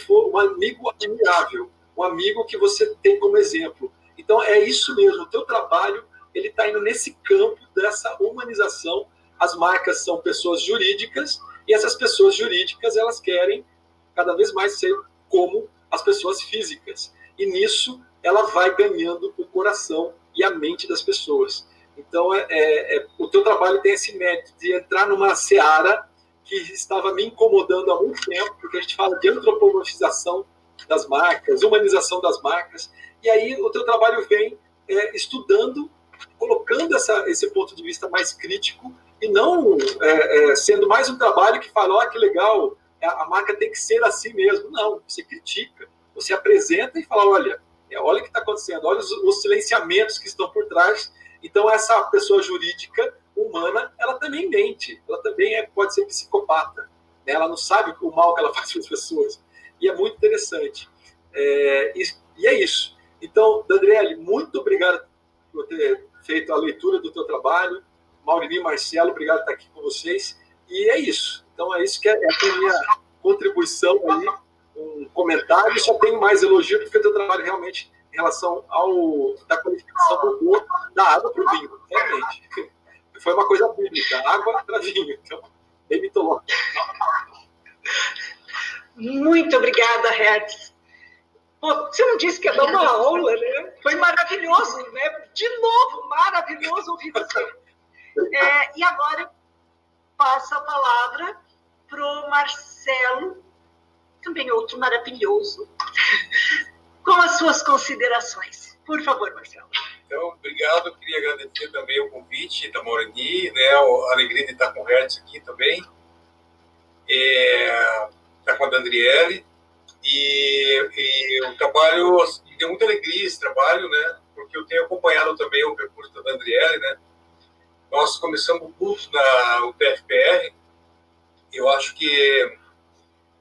um amigo admirável, um amigo que você tem como exemplo. Então é isso mesmo, o teu trabalho ele está indo nesse campo dessa humanização. As marcas são pessoas jurídicas e essas pessoas jurídicas elas querem cada vez mais ser como as pessoas físicas. E nisso ela vai ganhando o coração e a mente das pessoas. Então, o teu trabalho tem esse mérito de entrar numa seara que estava me incomodando há muito tempo, porque a gente fala de antropomorfização das marcas, humanização das marcas, e aí o teu trabalho vem estudando, colocando esse ponto de vista mais crítico, e não sendo mais um trabalho que fala, ó, que legal, a marca tem que ser assim mesmo. Não, você critica, você apresenta e fala, olha o que está acontecendo, olha os silenciamentos que estão por trás. Então, essa pessoa jurídica, humana, ela também mente, ela também pode ser psicopata, né? Ela não sabe o mal que ela faz para as pessoas. E é muito interessante. E é isso. Então, Dandriele, muito obrigado por ter feito a leitura do teu trabalho. Maurini e Marcelo, obrigado por estar aqui com vocês. E é isso. Então, é isso que é a minha contribuição aí, um comentário. Só tenho mais elogio, porque o teu trabalho realmente, em relação da qualificação da água para o vinho, realmente. Foi uma coisa bíblica, água para vinho. Então, bem mitológico. Muito obrigada, Hertz. Você não disse que ia dar uma aula, né? Foi maravilhoso, né? De novo, maravilhoso ouvir você. E agora passo a palavra para o Marcelo, também outro maravilhoso, com as suas considerações. Por favor, Marcelo. Então, obrigado. Eu queria agradecer também o convite da Maurini, né? A alegria de estar com o Hertz aqui também. Estar com a Dandriele. E o trabalho, me deu muita alegria esse trabalho, né? Porque eu tenho acompanhado também o percurso da Dandriele, né? Nós começamos o curso na UTFPR. Eu acho que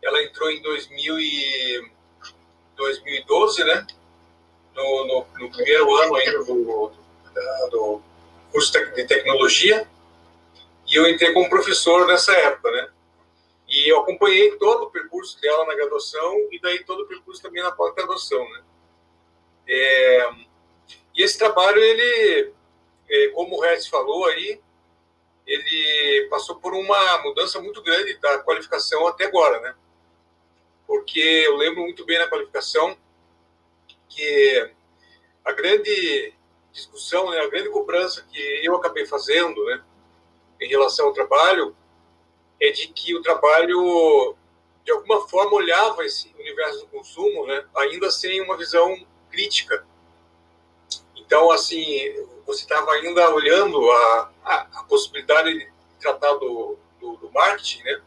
ela entrou em 2012, né? No primeiro ano ainda do curso de tecnologia, e eu entrei como professor nessa época, né? E eu acompanhei todo o percurso dela na graduação e daí todo o percurso também na pós-graduação, né? E esse trabalho, ele, como o Hertz falou aí, ele passou por uma mudança muito grande da qualificação até agora, né? Porque eu lembro muito bem na qualificação que a grande discussão, né, a grande cobrança que eu acabei fazendo, né, em relação ao trabalho, é de que o trabalho, de alguma forma, olhava esse universo do consumo, né, ainda sem uma visão crítica. Então, assim, você estava ainda olhando a possibilidade de tratar do marketing, né?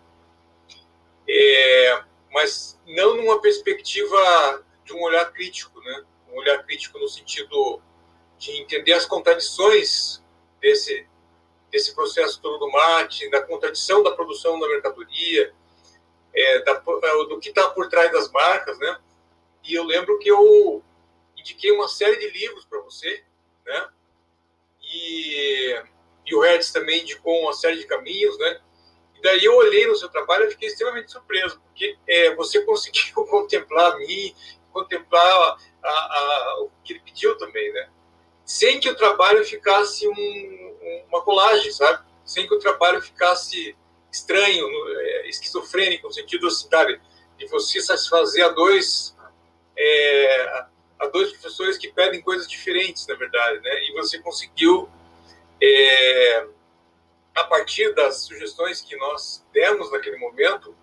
Mas não numa perspectiva de um olhar crítico, né? Um olhar crítico no sentido de entender as contradições desse processo todo do marketing, da contradição da produção da mercadoria, do que está por trás das marcas, né? E eu lembro que eu indiquei uma série de livros para você, né? E o Regis também indicou uma série de caminhos, né? E daí eu olhei no seu trabalho e fiquei extremamente surpreso, porque você conseguiu contemplar a mim, contemplar o que ele pediu também, né? Sem que o trabalho ficasse uma colagem, sabe? Sem que o trabalho ficasse estranho, esquizofrênico, no sentido assim, sabe? De você satisfazer a dois professores que pedem coisas diferentes, na verdade, né? E você conseguiu, a partir das sugestões que nós demos naquele momento,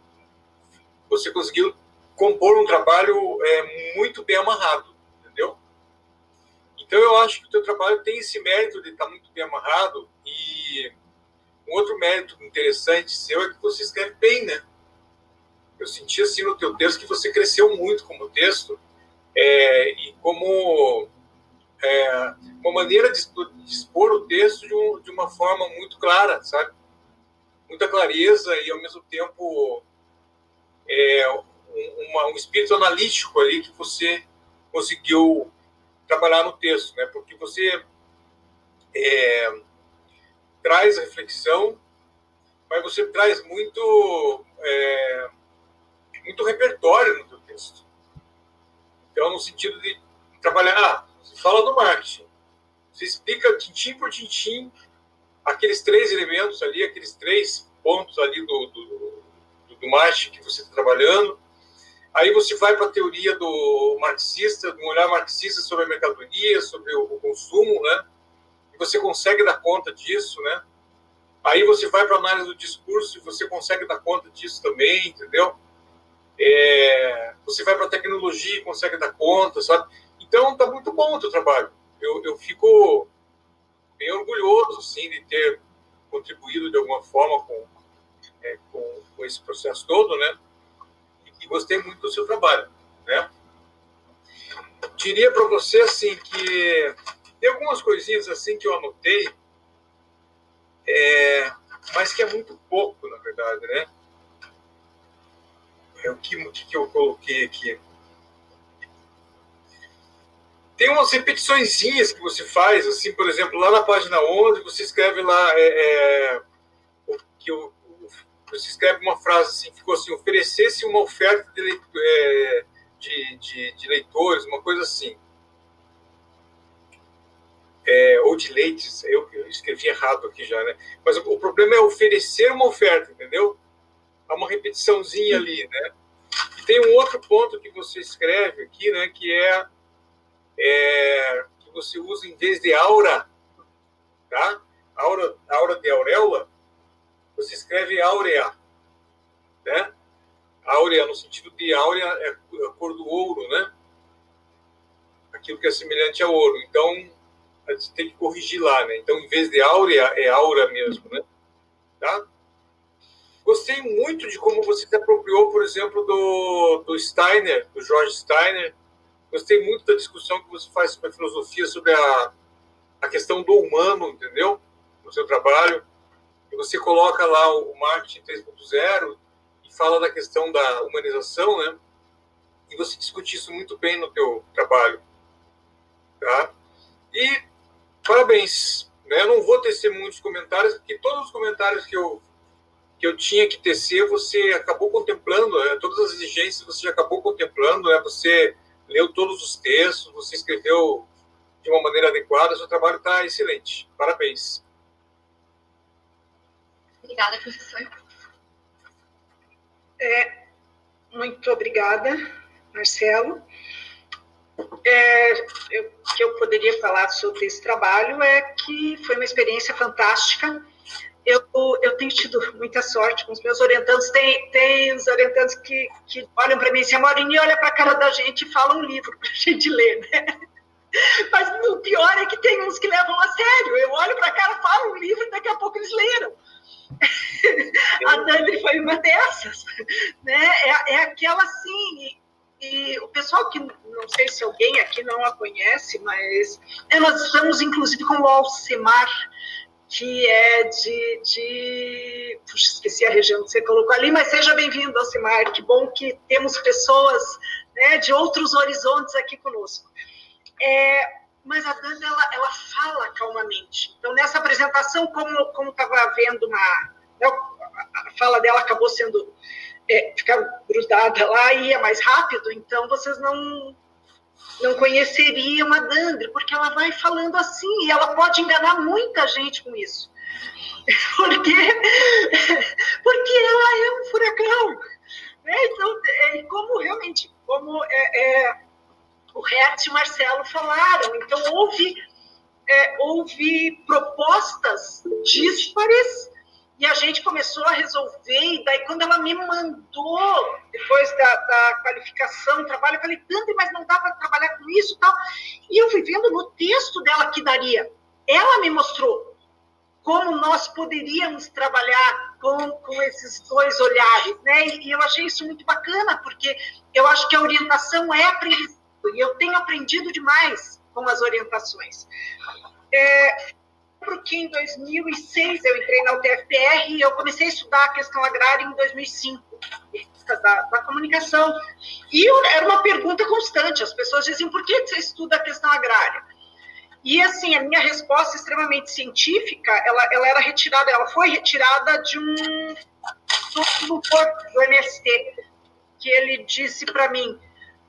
você conseguiu compor um trabalho muito bem amarrado, entendeu? Então eu acho que o teu trabalho tem esse mérito de estar muito bem amarrado, e um outro mérito interessante seu é que você escreve bem, né? Eu senti assim no teu texto que você cresceu muito como texto, e como uma maneira de expor o texto de uma forma muito clara, sabe? Muita clareza e, ao mesmo tempo, um espírito analítico ali que você conseguiu trabalhar no texto, né? Porque você traz a reflexão, mas você traz muito repertório no teu texto. Então, no sentido de trabalhar, você fala do marketing, você explica tintim por tintim aqueles 3 elementos ali, aqueles 3 pontos ali do marketing que você está trabalhando. Aí você vai para a teoria do marxista, do olhar marxista sobre a mercadoria, sobre o consumo, né? E você consegue dar conta disso, né? Aí você vai para a análise do discurso e você consegue dar conta disso também, entendeu? Você vai para a tecnologia e consegue dar conta, sabe? Então, tá muito bom o teu trabalho. Eu fico bem orgulhoso, assim, de ter contribuído de alguma forma com esse processo todo, né? E gostei muito do seu trabalho, né? Diria para você, assim, que tem algumas coisinhas, assim, que eu anotei, mas que é muito pouco, na verdade, né? O que eu coloquei aqui? Tem umas repetiçõezinhas que você faz, assim, por exemplo, lá na página 11, você escreve lá você escreve uma frase assim, ficou assim: oferecesse uma oferta de leitores, uma coisa assim. Ou de leites, eu escrevi errado aqui já, né? Mas o problema é oferecer uma oferta, entendeu? Há uma repetiçãozinha ali, né? E tem um outro ponto que você escreve aqui, né? Que que você usa, em vez de aura, tá? Aura de auréola, você escreve áurea, né? Áurea no sentido de áurea é a cor do ouro, né? Aquilo que é semelhante ao ouro. Então, a gente tem que corrigir lá, né? Então, em vez de áurea, é aura mesmo, né? Tá? Gostei muito de como você se apropriou, por exemplo, do Steiner, do George Steiner. Gostei muito da discussão que você faz sobre a filosofia, sobre a questão do humano, entendeu? No seu trabalho. E você coloca lá o marketing 3.0 e fala da questão da humanização, né? E você discute isso muito bem no teu trabalho, tá? E parabéns, né? Eu não vou tecer muitos comentários, porque todos os comentários que eu tinha que tecer, você acabou contemplando, né? Todas as exigências você já acabou contemplando, né? Você leu todos os textos, você escreveu de uma maneira adequada, seu trabalho está excelente. Parabéns. Obrigada, professor. Muito obrigada, Marcelo. O que eu poderia falar sobre esse trabalho é que foi uma experiência fantástica, eu tenho tido muita sorte com os meus orientandos. Tem os orientandos que olham para mim assim, a Maurine olha para a cara da gente e fala um livro para a gente ler, né? Mas o pior é que tem uns que levam a sério. Eu olho para a cara, falo um livro e daqui a pouco eles leram. A Dandri foi uma dessas, né? É aquela assim, e o pessoal que, não sei se alguém aqui não a conhece, mas nós estamos inclusive com o Alcemar, que é puxa, esqueci a região que você colocou ali, mas seja bem-vindo, Alcemar, que bom que temos pessoas, né, de outros horizontes aqui conosco. Mas a Dandri, ela fala calmamente. Então, nessa apresentação, como estava vendo a fala dela acabou sendo, ficava grudada lá e ia mais rápido, então vocês não conheceriam a Dandri, porque ela vai falando assim, e ela pode enganar muita gente com isso. Porque ela é um furacão. Né? Então, como realmente, o Hertz e o Marcelo falaram, então houve propostas díspares, e a gente começou a resolver, e daí quando ela me mandou, depois da qualificação, trabalho, eu falei, Dandri, mas não dá para trabalhar com isso e tal. E eu fui vendo no texto dela que daria. Ela me mostrou como nós poderíamos trabalhar com esses dois olhares, né? E eu achei isso muito bacana, porque eu acho que a orientação é aprendizado, e eu tenho aprendido demais com as orientações. Porque em 2006 eu entrei na UTFPR e eu comecei a estudar a questão agrária em 2005, da comunicação. E era uma pergunta constante, as pessoas diziam, por que você estuda a questão agrária? E, assim, a minha resposta extremamente científica, ela foi retirada de um doutor do MST, que ele disse para mim,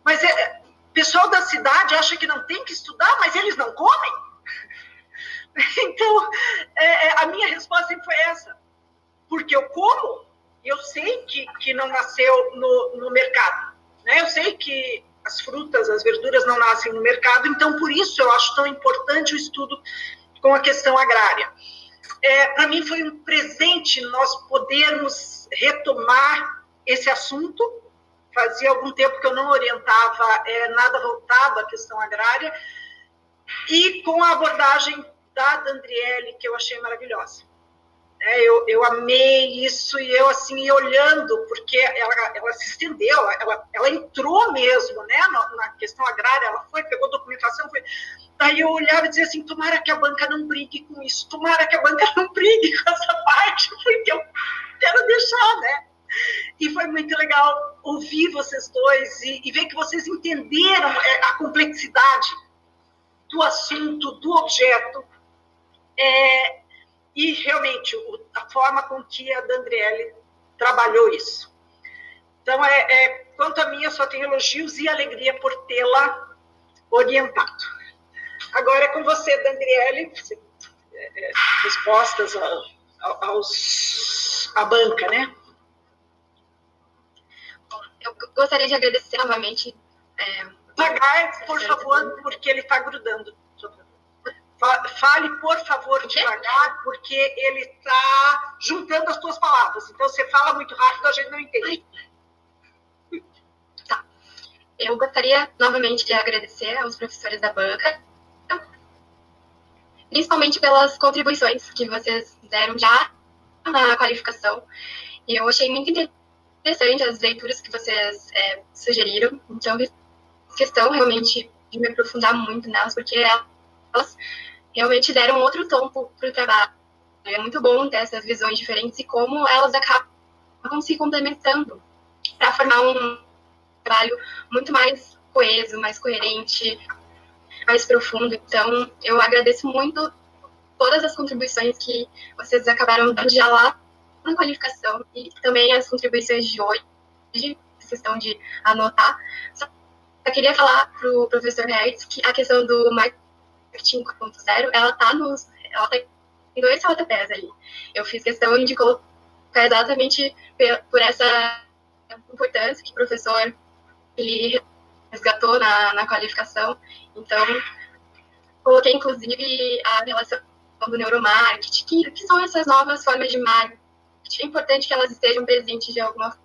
mas o pessoal da cidade acha que não tem que estudar, mas eles não comem? Então, a minha resposta sempre foi essa. Porque eu como, eu sei que não nasceu no mercado. Né? Eu sei que as frutas, as verduras não nascem no mercado, então, por isso, eu acho tão importante o estudo com a questão agrária. Para mim, foi um presente nós podermos retomar esse assunto. Fazia algum tempo que eu não orientava nada voltado à questão agrária, e com a abordagem da Dandriele, que eu achei maravilhosa. Eu amei isso, e eu, assim, olhando, porque ela se estendeu, ela entrou mesmo, né, na questão agrária, ela pegou documentação, daí eu olhava e dizia assim, tomara que a banca não brigue com isso, tomara que a banca não brigue com essa parte, porque eu quero deixar, né? E foi muito legal ouvir vocês dois e ver que vocês entenderam a complexidade do assunto, do objeto, e realmente a forma com que a Dandriele trabalhou isso. Então, quanto a mim, eu só tenho elogios e alegria por tê-la orientado. Agora é com você, Dandriele, respostas à banca, né? Eu gostaria de agradecer novamente. Devagar, por favor, porque ele está grudando. Fale, por favor, devagar, porque ele está juntando as tuas palavras. Então, você fala muito rápido, a gente não entende. Tá. Eu gostaria novamente de agradecer aos professores da banca, principalmente pelas contribuições que vocês deram já na qualificação. E eu achei muito interessante as leituras que vocês sugeriram. Então, fiz questão realmente de me aprofundar muito nelas, porque elas realmente deram outro tom para o trabalho. É muito bom ter essas visões diferentes e como elas acabam se complementando para formar um trabalho muito mais coeso, mais coerente, mais profundo. Então, eu agradeço muito todas as contribuições que vocês acabaram dando já lá na qualificação e também as contribuições de hoje, questão de anotar. Só queria falar para o professor Hertz que a questão do marketing 4.0, ela tá em 2 rodapés ali. Eu fiz questão de colocar exatamente por essa importância que o professor ele resgatou na qualificação. Então, coloquei, inclusive, a relação do neuromarketing, que são essas novas formas de marketing. É importante que elas estejam presentes de alguma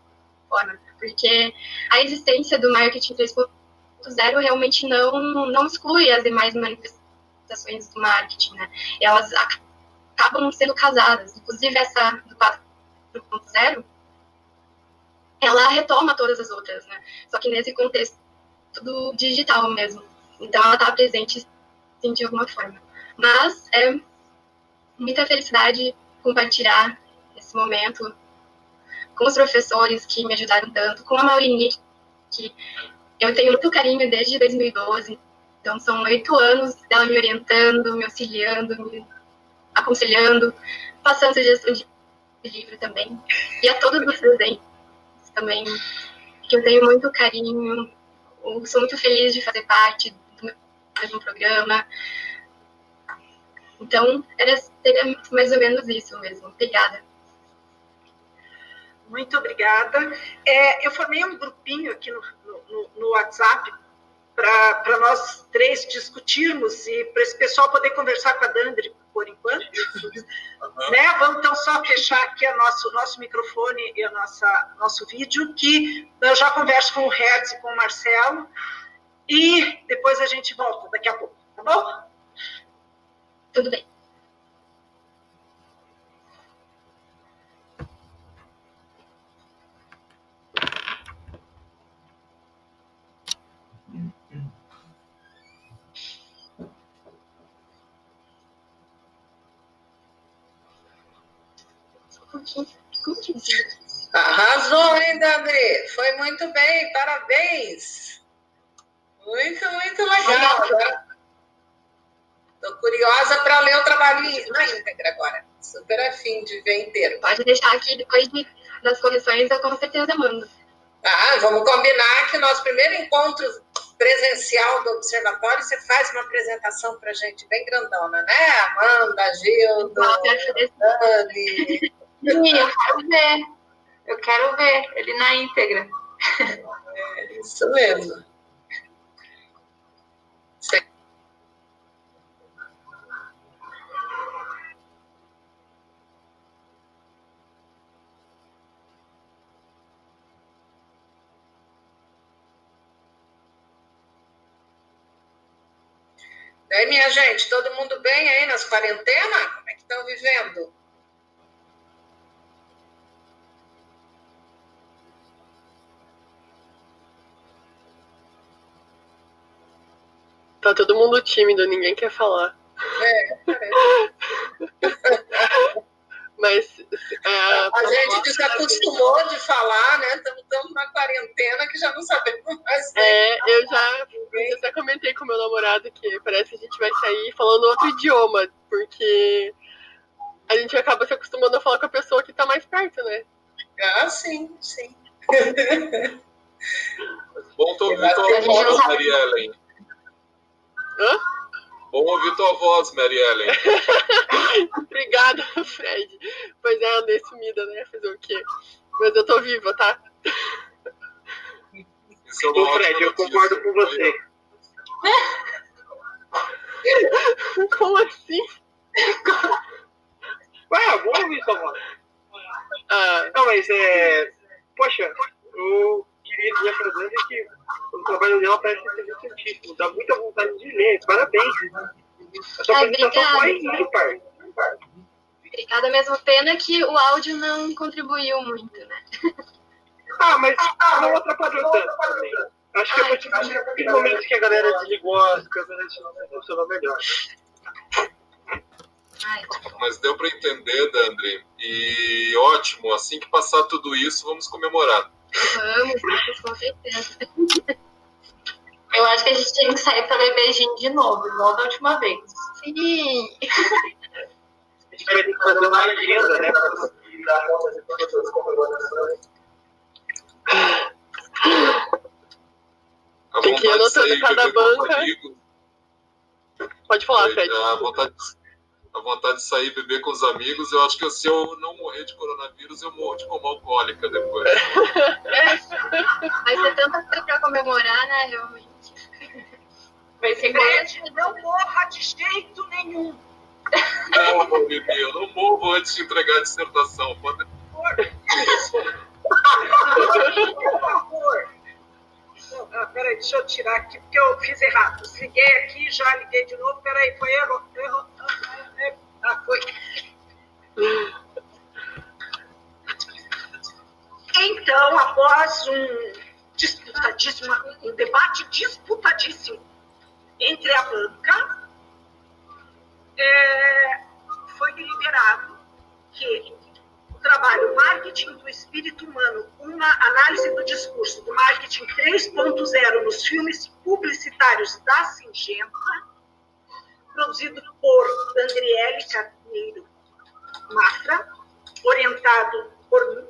forma, porque a existência do marketing 3.0 realmente não exclui as demais manifestações do marketing, né? Elas acabam sendo casadas. Inclusive, essa do 4.0, ela retoma todas as outras, né? Só que nesse contexto do digital mesmo. Então, ela está presente, sim, de alguma forma. Mas é muita felicidade compartilhar esse momento com os professores que me ajudaram tanto, com a Maurini, que eu tenho muito carinho desde 2012. Então, são 8 anos dela me orientando, me auxiliando, me aconselhando, passando sugestão de livro também. E a todos os presentes também, que eu tenho muito carinho. Eu sou muito feliz de fazer parte do mesmo programa. Então, seria mais ou menos isso mesmo. Obrigada. Muito obrigada. Eu formei um grupinho aqui no WhatsApp para nós três discutirmos e para esse pessoal poder conversar com a Dandri por enquanto. Né? Vamos então só fechar aqui o nosso microfone e nosso vídeo, que eu já converso com o Hertz e com o Marcelo, e depois a gente volta daqui a pouco, tá bom? Tudo bem. Arrasou, hein, Dandri? Foi muito bem, parabéns. Muito, muito legal. Estou curiosa para ler o trabalho na íntegra agora. Super afim de ver inteiro. Pode deixar aqui, depois das correções, eu com certeza mando. Vamos combinar que o nosso primeiro encontro presencial do Observatório, você faz uma apresentação para a gente bem grandona, né? Amanda, Gildo, Dani. Sim, eu quero ver ele na íntegra. Isso mesmo. E aí, minha gente, todo mundo bem aí nas quarentenas? Como é que estão vivendo? Tá todo mundo tímido, ninguém quer falar. Mas a gente desacostumou de falar, né? Estamos numa quarentena que já não sabemos mais. Eu já até comentei com meu namorado que parece que a gente vai sair falando outro idioma, porque a gente acaba se acostumando a falar com a pessoa que tá mais perto, né? Sim, sim. Bom ouvir tua voz, Maria Ellen. Hã? Bom ouvir tua voz, Mary Ellen. Obrigada, Fred. Pois é, andei sumida, né? Fazer o quê? Mas eu tô viva, tá? Ô, Fred, eu concordo com você. Como assim? Vamos ouvir sua voz. Não, mas poxa, eu queria dizer pra Dani que o trabalho dela parece ser interessantíssimo. Dá muita vontade de ler. Parabéns. A sua apresentação foi ímpar. Obrigada mesmo. Pena que o áudio não contribuiu muito, né? Mas não atrapalhou tanto também. Acho que é momentos que a galera desligou as câmeras funcionou melhor. Mas deu para entender, Dandri. E ótimo, assim que passar tudo isso, vamos comemorar. Vamos, com certeza. Eu acho que a gente tinha que sair para ver beijinho de novo, igual da última vez. Sim. A gente vai ter que fazer uma agenda, né? Para conseguir dar conta de todas as comemorações. Tem que ir anotando cada banca. Pode falar, Fred. A vontade de sair e beber com os amigos, eu acho que se eu não morrer de coronavírus, eu morro de coma alcoólica depois. Vai ser tanta coisa pra comemorar, né, realmente. Vai ser grande. Não morra de jeito nenhum. Morro, Bibi, eu não morro antes de entregar a dissertação. Pode... Por favor. Peraí, deixa eu tirar aqui, porque eu fiz errado. Desliguei aqui, já liguei de novo. Peraí, foi erro. Foi. Então, após um debate disputadíssimo entre a banca, foi deliberado que o trabalho Marketing do Espírito Humano, uma análise do discurso do Marketing 3.0 nos filmes publicitários da Singenta, produzido por Andriele Carneiro Mafra, orientado por mim,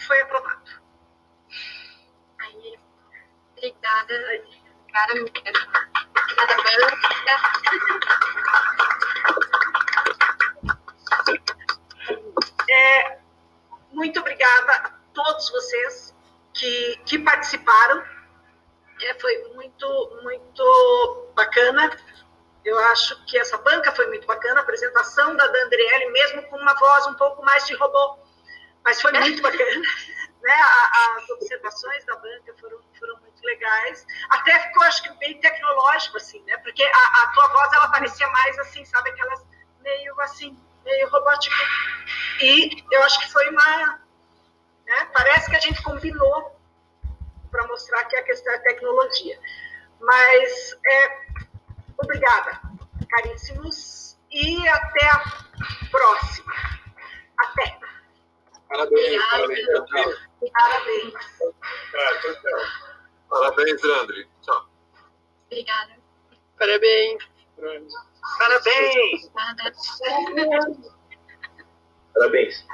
foi aprovado. Aí, obrigada, cara, obrigada, banca. Muito obrigada a todos vocês que participaram. Foi muito, muito bacana. Eu acho que essa banca foi muito bacana, a apresentação da Andriele, mesmo com uma voz um pouco mais de robô, mas foi muito bacana. Né? As observações da banca foram muito legais. Até ficou, acho que, bem tecnológico, assim, né? Porque a tua voz, ela parecia mais assim, sabe, aquelas meio assim, meio robótica. E eu acho que foi uma... Né? Parece que a gente combinou para mostrar que a questão é tecnologia. Mas, obrigada, caríssimos, e até a próxima. Até. Parabéns, Obrigada. parabéns. Parabéns. Parabéns, André. Tchau. Obrigada. Parabéns. Parabéns. Parabéns.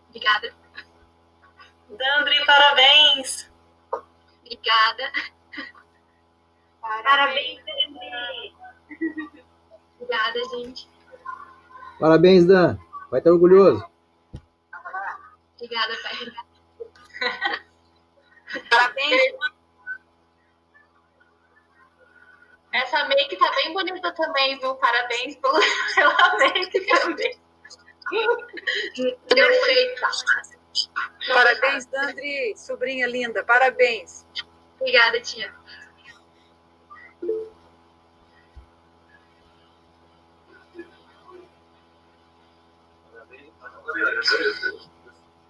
Obrigada. Dandri, parabéns. Obrigada. Parabéns, Dandri. Obrigada, gente. Parabéns, Dan. Vai estar orgulhoso. Obrigada, pai. Parabéns. Essa make tá bem bonita também, viu? Parabéns pela make também. Perfeita. Parabéns, Dandri, sobrinha linda. Parabéns. Obrigada, tia.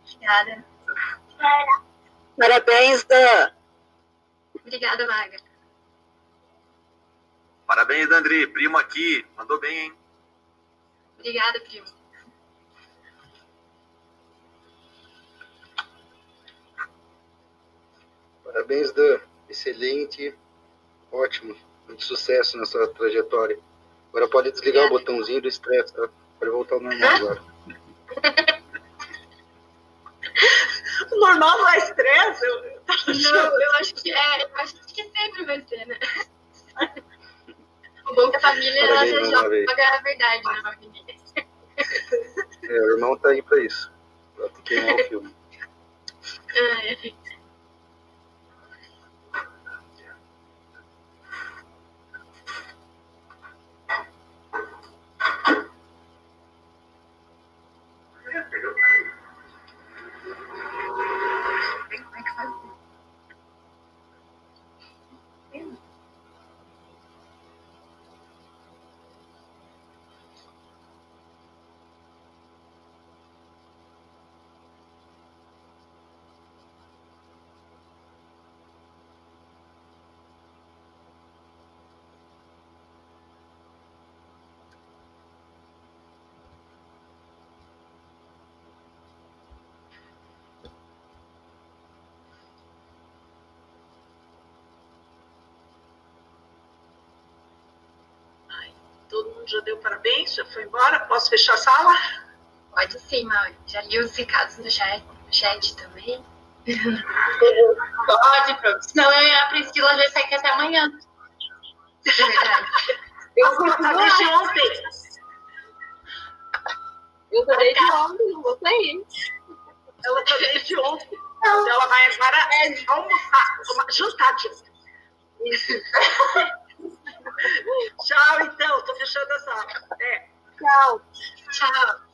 Obrigada. Parabéns, Dan. Obrigada, Maga. Parabéns, Dandri. Primo aqui. Mandou bem, hein? Obrigada, primo. Parabéns, Dan. Excelente. Ótimo. Muito sucesso nessa trajetória. Agora pode desligar o botãozinho do estresse, tá? Pode voltar ao normal agora. O normal não é estresse? Não, eu acho que sempre vai ser, né? O bom que a família, ela já joga a verdade na família. O irmão tá aí pra isso. Pra queimar o filme. Todo mundo já deu parabéns? Já foi embora? Posso fechar a sala? Pode sim, Maui. Já li os recados no chat também. Pode, prof. Senão eu e a Priscila já saí aqui até amanhã. É verdade. Eu vou estar desde ontem. Eu tô desde ontem, não vou sair. Ela está desde ontem. Ela vai agora almoçar, jantar, tia. Tchau, então. tô fechando a sala. Tchau. Tchau.